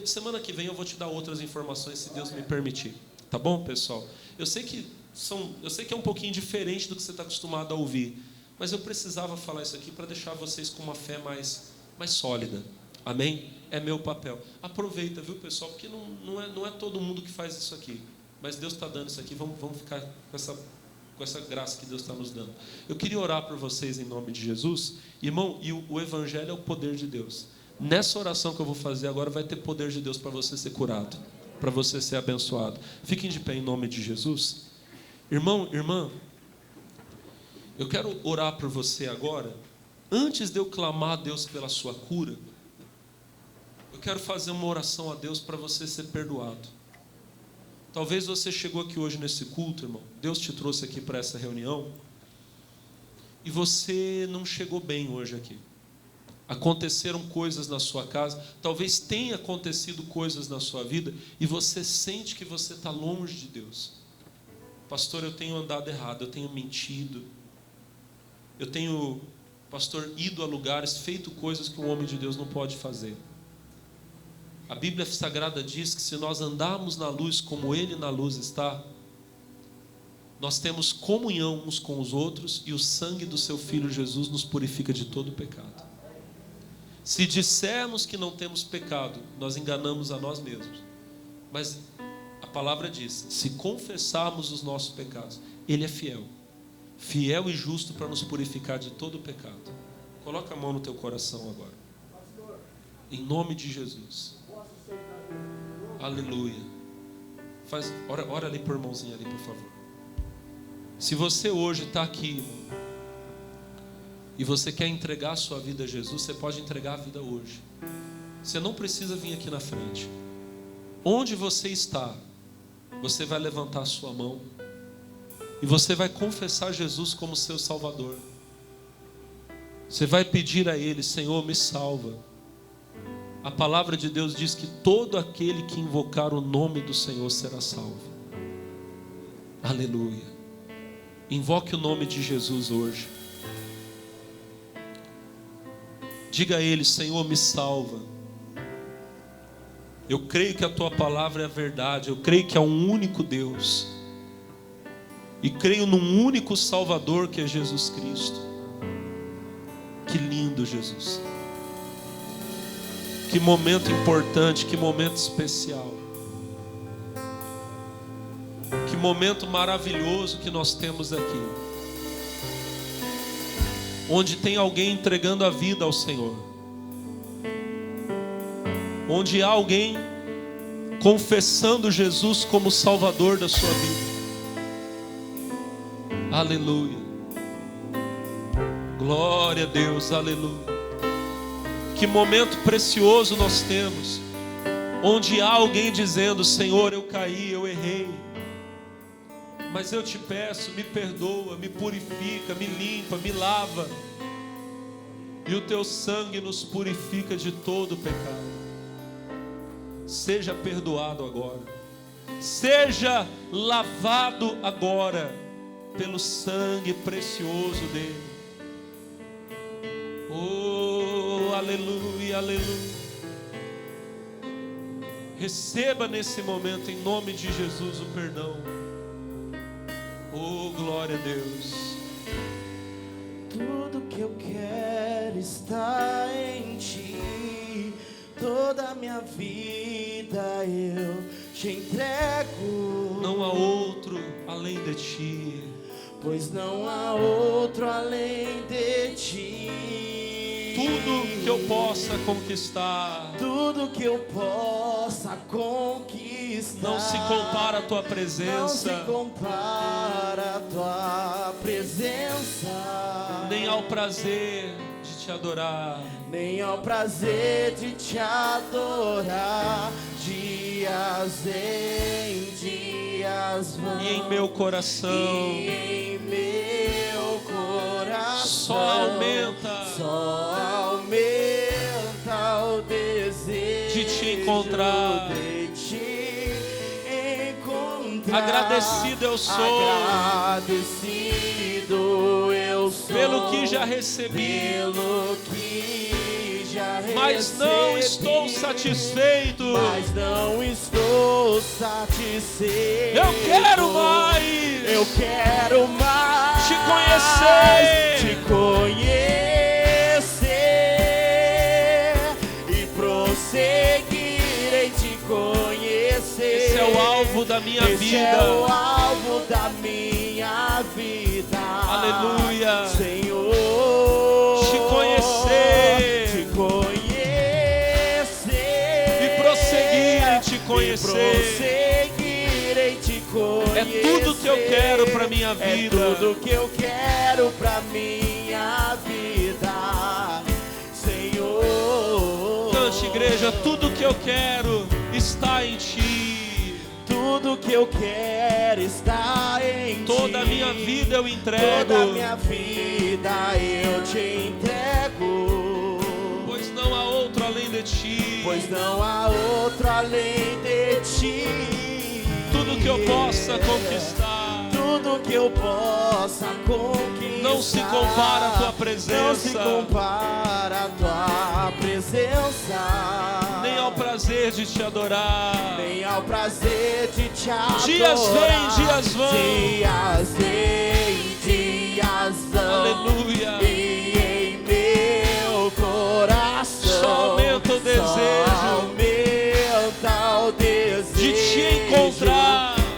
Semana que vem eu vou te dar outras informações, se Deus me permitir. Tá bom, pessoal? Eu sei que é um pouquinho diferente do que você está acostumado a ouvir, mas eu precisava falar isso aqui para deixar vocês com uma fé mais sólida. Amém? É meu papel. Aproveita, viu, pessoal? Porque não é todo mundo que faz isso aqui. Mas Deus está dando isso aqui. Vamos ficar com essa graça que Deus está nos dando. Eu queria orar por vocês em nome de Jesus. Irmão, e o Evangelho é o poder de Deus. Nessa oração que eu vou fazer agora, vai ter poder de Deus para você ser curado, para você ser abençoado. Fiquem de pé em nome de Jesus. Irmão, irmã, eu quero orar por você agora. Antes de eu clamar a Deus pela sua cura, eu quero fazer uma oração a Deus para você ser perdoado. Talvez você chegou aqui hoje nesse culto, irmão. Deus te trouxe aqui para essa reunião e você não chegou bem hoje aqui. Aconteceram coisas na sua casa, talvez tenha acontecido coisas na sua vida e você sente que você está longe de Deus. Pastor, eu tenho andado errado, eu tenho mentido, eu tenho, pastor, ido a lugares, feito coisas que um homem de Deus não pode fazer. A Bíblia Sagrada diz que se nós andarmos na luz como Ele na luz está, nós temos comunhão uns com os outros e o sangue do seu Filho Jesus nos purifica de todo pecado. Se dissermos que não temos pecado, nós enganamos a nós mesmos. Mas a palavra diz, se confessarmos os nossos pecados, Ele é fiel e justo para nos purificar de todo pecado. Coloca a mão no teu coração agora. Em nome de Jesus. Aleluia. Ora ali por irmãozinho ali, por favor. Se você hoje está aqui, irmão, e você quer entregar a sua vida a Jesus, você pode entregar a vida hoje. Você não precisa vir aqui na frente. Onde você está, você vai levantar a sua mão e você vai confessar Jesus como seu Salvador. Você vai pedir a Ele, Senhor, me salva. A palavra de Deus diz que todo aquele que invocar o nome do Senhor será salvo. Aleluia. Invoque o nome de Jesus hoje. Diga a Ele, Senhor, me salva. Eu creio que a Tua palavra é a verdade. Eu creio que há um único Deus. E creio num único Salvador que é Jesus Cristo. Que lindo, Jesus. Que momento importante, que momento especial. Que momento maravilhoso que nós temos aqui. Onde tem alguém entregando a vida ao Senhor. Onde há alguém confessando Jesus como Salvador da sua vida. Aleluia. Glória a Deus, aleluia. Que momento precioso nós temos, onde há alguém dizendo: Senhor, eu caí, eu errei, mas eu te peço, me perdoa, me purifica, me limpa, me lava, e o teu sangue nos purifica de todo o pecado. Seja perdoado agora, seja lavado agora pelo sangue precioso dele. Oh, aleluia, aleluia. Receba nesse momento, em nome de Jesus, o perdão. Oh, glória a Deus. Tudo que eu quero está em ti. Toda a minha vida eu te entrego. Não há outro além de ti, pois não há outro além de ti. Tudo que eu possa conquistar, tudo que eu possa conquistar, não se compara à tua não presença, se compara à tua presença, nem ao prazer de te adorar, nem ao prazer de te adorar, dias em dias vão, e em meu coração, e em meu coração só aumenta o desejo de te encontrar. Agradecido eu sou, agradecido eu sou pelo que já recebi, pelo que já recebi, mas não estou satisfeito, mas não estou satisfeito. Eu quero mais, eu quero mais te conhecer, te conhecer e prosseguir em te conhecer. Esse é o alvo da minha Esse vida. é o alvo da minha vida. Aleluia. Senhor, te conhecer, te conhecer e prosseguir em te conhecer. É tudo que eu quero para minha vida. É tudo que eu quero para minha vida, Senhor. Cante, igreja, tudo que eu quero está em ti. Tudo que eu quero está em ti. Toda a minha vida eu entrego. Toda a minha vida eu te entrego. Pois não há outro além de ti. Pois não há outro além de ti. Tudo que eu possa conquistar, tudo que eu possa conquistar, não se compara à tua presença, não se compara à tua presença, nem ao prazer de te adorar, nem ao prazer de te adorar. Dias vêm, dias vão, dias vêm, dias vão, aleluia. E em meu coração só aumenta o desejo, aumenta o desejo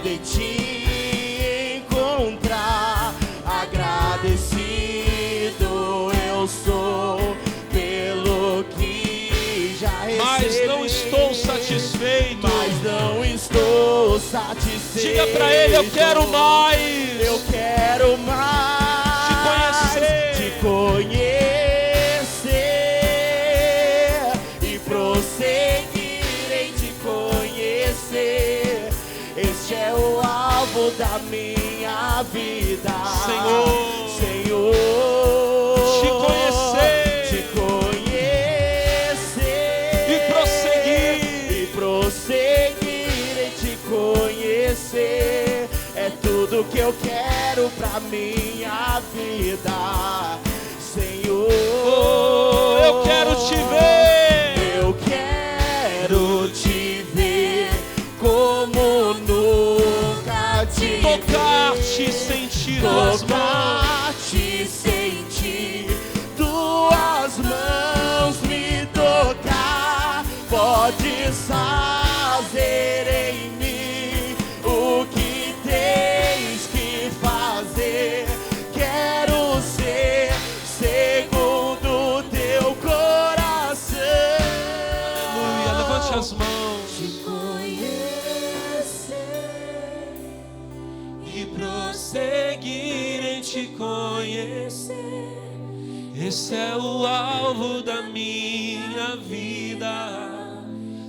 de te encontrar, agradecido eu sou pelo que já recebi, mas não estou satisfeito, mas não estou satisfeito. Diga pra ele: eu quero mais, eu quero mais te conhecer e prosseguir em te conhecer. Este é o alvo da minha vida, Senhor, Senhor, te conhecer e prosseguir em te conhecer. É tudo que eu quero pra minha vida, Senhor. Oh, eu quero te ver, eu quero te ver como nunca te tocar-te, sentir tuas mãos, te sentir tuas mãos me tocar. Podes fazer em mim o que tens que fazer. Quero ser segundo teu coração. Aleluia, levante as mãos. Te conhecer E prosseguir em te conhecer. Esse é o alvo da minha vida,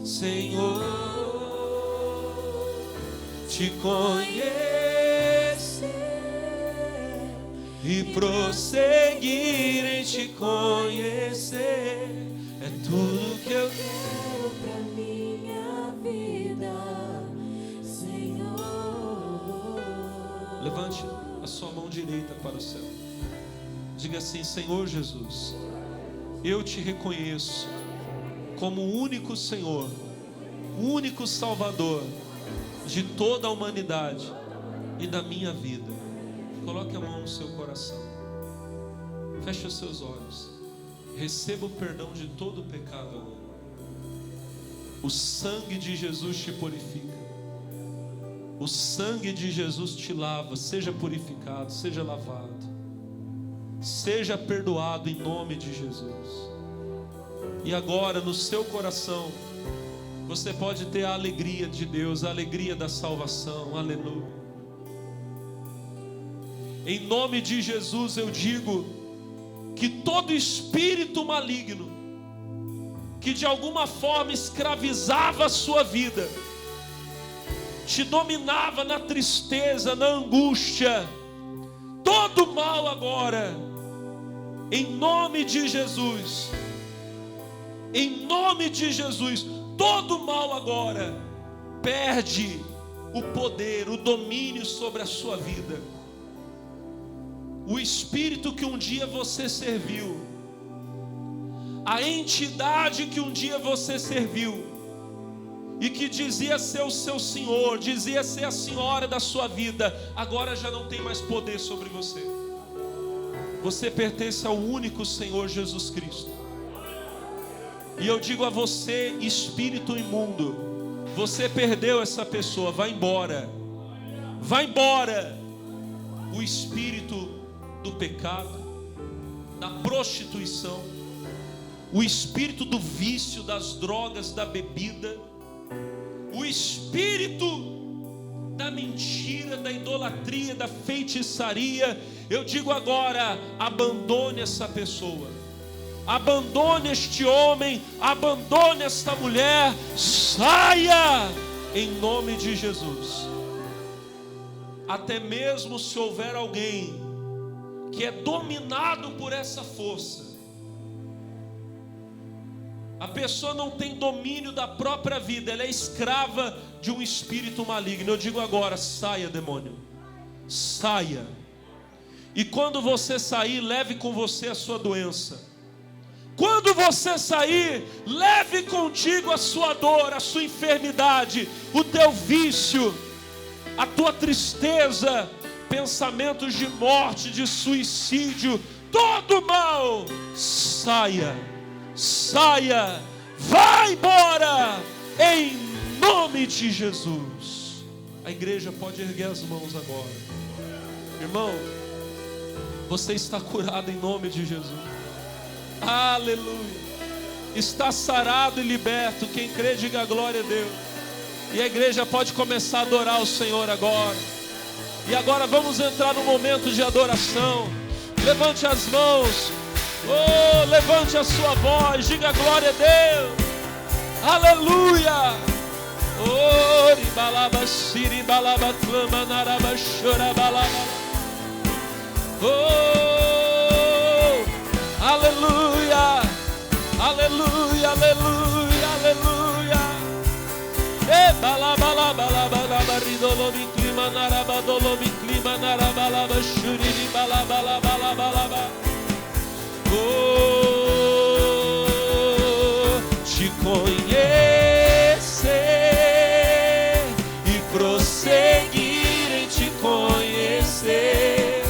Senhor. Te conhecer e prosseguir em te conhecer é tudo que eu quero pra minha vida, Senhor. Levante a sua mão direita para o céu. Diga assim: Senhor Jesus, eu te reconheço como o único Senhor, o único Salvador de toda a humanidade e da minha vida. Coloque a mão no seu coração. Feche os seus olhos. Receba o perdão de todo o pecado agora. O sangue de Jesus te purifica. O sangue de Jesus te lava. Seja purificado, seja lavado. Seja perdoado em nome de Jesus. E agora no seu coração você pode ter a alegria de Deus, a alegria da salvação. Aleluia. Em nome de Jesus eu digo que todo espírito maligno que de alguma forma escravizava a sua vida, te dominava na tristeza, na angústia, todo mal agora, em nome de Jesus, em nome de Jesus, todo mal agora perde o poder, o domínio sobre a sua vida. O espírito que um dia você serviu, a entidade que um dia você serviu e que dizia ser o seu senhor, dizia ser a senhora da sua vida, agora já não tem mais poder sobre você. Você pertence ao único Senhor Jesus Cristo. E eu digo a você, espírito imundo, você perdeu essa pessoa, vai embora. Vai embora. O espírito do pecado, da prostituição, o espírito do vício, das drogas, da bebida, o espírito da mentira, da idolatria, da feitiçaria, eu digo agora, abandone essa pessoa, abandone este homem, abandone esta mulher, saia em nome de Jesus. Até mesmo se houver alguém que é dominado por essa força, a pessoa não tem domínio da própria vida, ela é escrava de um espírito maligno. Eu digo agora, saia, demônio, saia. E quando você sair, leve com você a sua doença. Quando você sair, leve contigo a sua dor, a sua enfermidade, o teu vício, a tua tristeza, pensamentos de morte, de suicídio, todo mal, saia, saia, vai embora, em nome de Jesus. A igreja pode erguer as mãos agora. Irmão, você está curado em nome de Jesus. Aleluia. Está sarado e liberto. Quem crê, diga glória a Deus. E a igreja pode começar a adorar o Senhor agora. E agora vamos entrar no momento de adoração. Levante as mãos. Oh, levante a sua voz. Diga glória a Deus. Aleluia. Oh, ribalaba siri balaba clama naraba chora balaba. Oh, aleluia. Aleluia, aleluia, aleluia. E balaba balaba ridolo mi clima naraba dolo mi clima naraba laba shuri balaba balaba. Oh, te conhecer e prosseguir em te conhecer,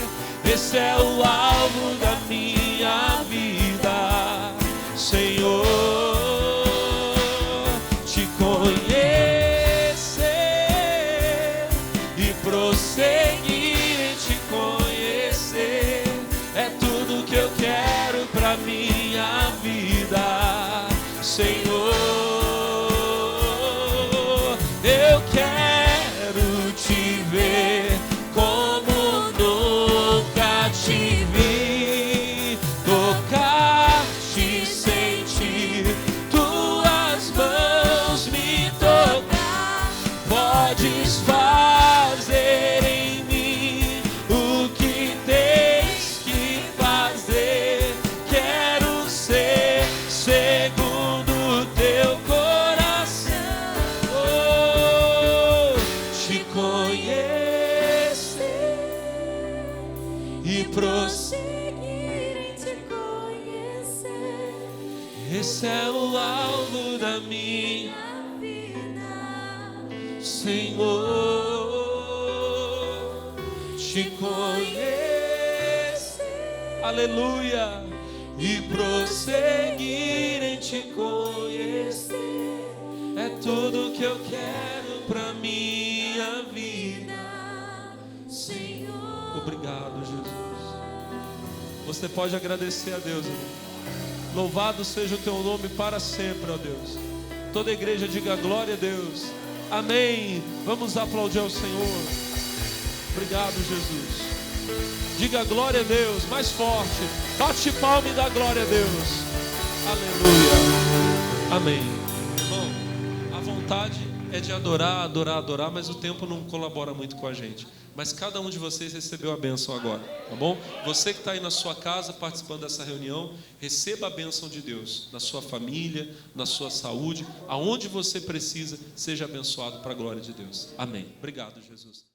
esse é o alvo da minha vida, Senhor. Te conhecer e prosseguir em te conhecer é tudo que eu quero pra minha vida, Senhor. Eu quero te ver como nunca te vi. prosseguir em te conhecer. Esse é o alvo da minha vida, Senhor, te conhecer, aleluia, e prosseguir em te conhecer, é tudo que eu quero pra minha vida, Senhor. obrigado, Jesus. Você pode agradecer a Deus, irmão. Louvado seja o teu nome para sempre, ó Deus. Toda a igreja diga glória a Deus. Amém. Vamos aplaudir ao Senhor. Obrigado, Jesus. Diga glória a Deus, mais forte. Bate palma e dá glória a Deus. Aleluia. Amém. Bom, a vontade é de adorar, adorar, adorar, mas o tempo não colabora muito com a gente. Mas cada um de vocês recebeu a bênção agora, tá bom? Você que está aí na sua casa participando dessa reunião, receba a bênção de Deus na sua família, na sua saúde, aonde você precisa, seja abençoado para a glória de Deus. Amém. Obrigado, Jesus.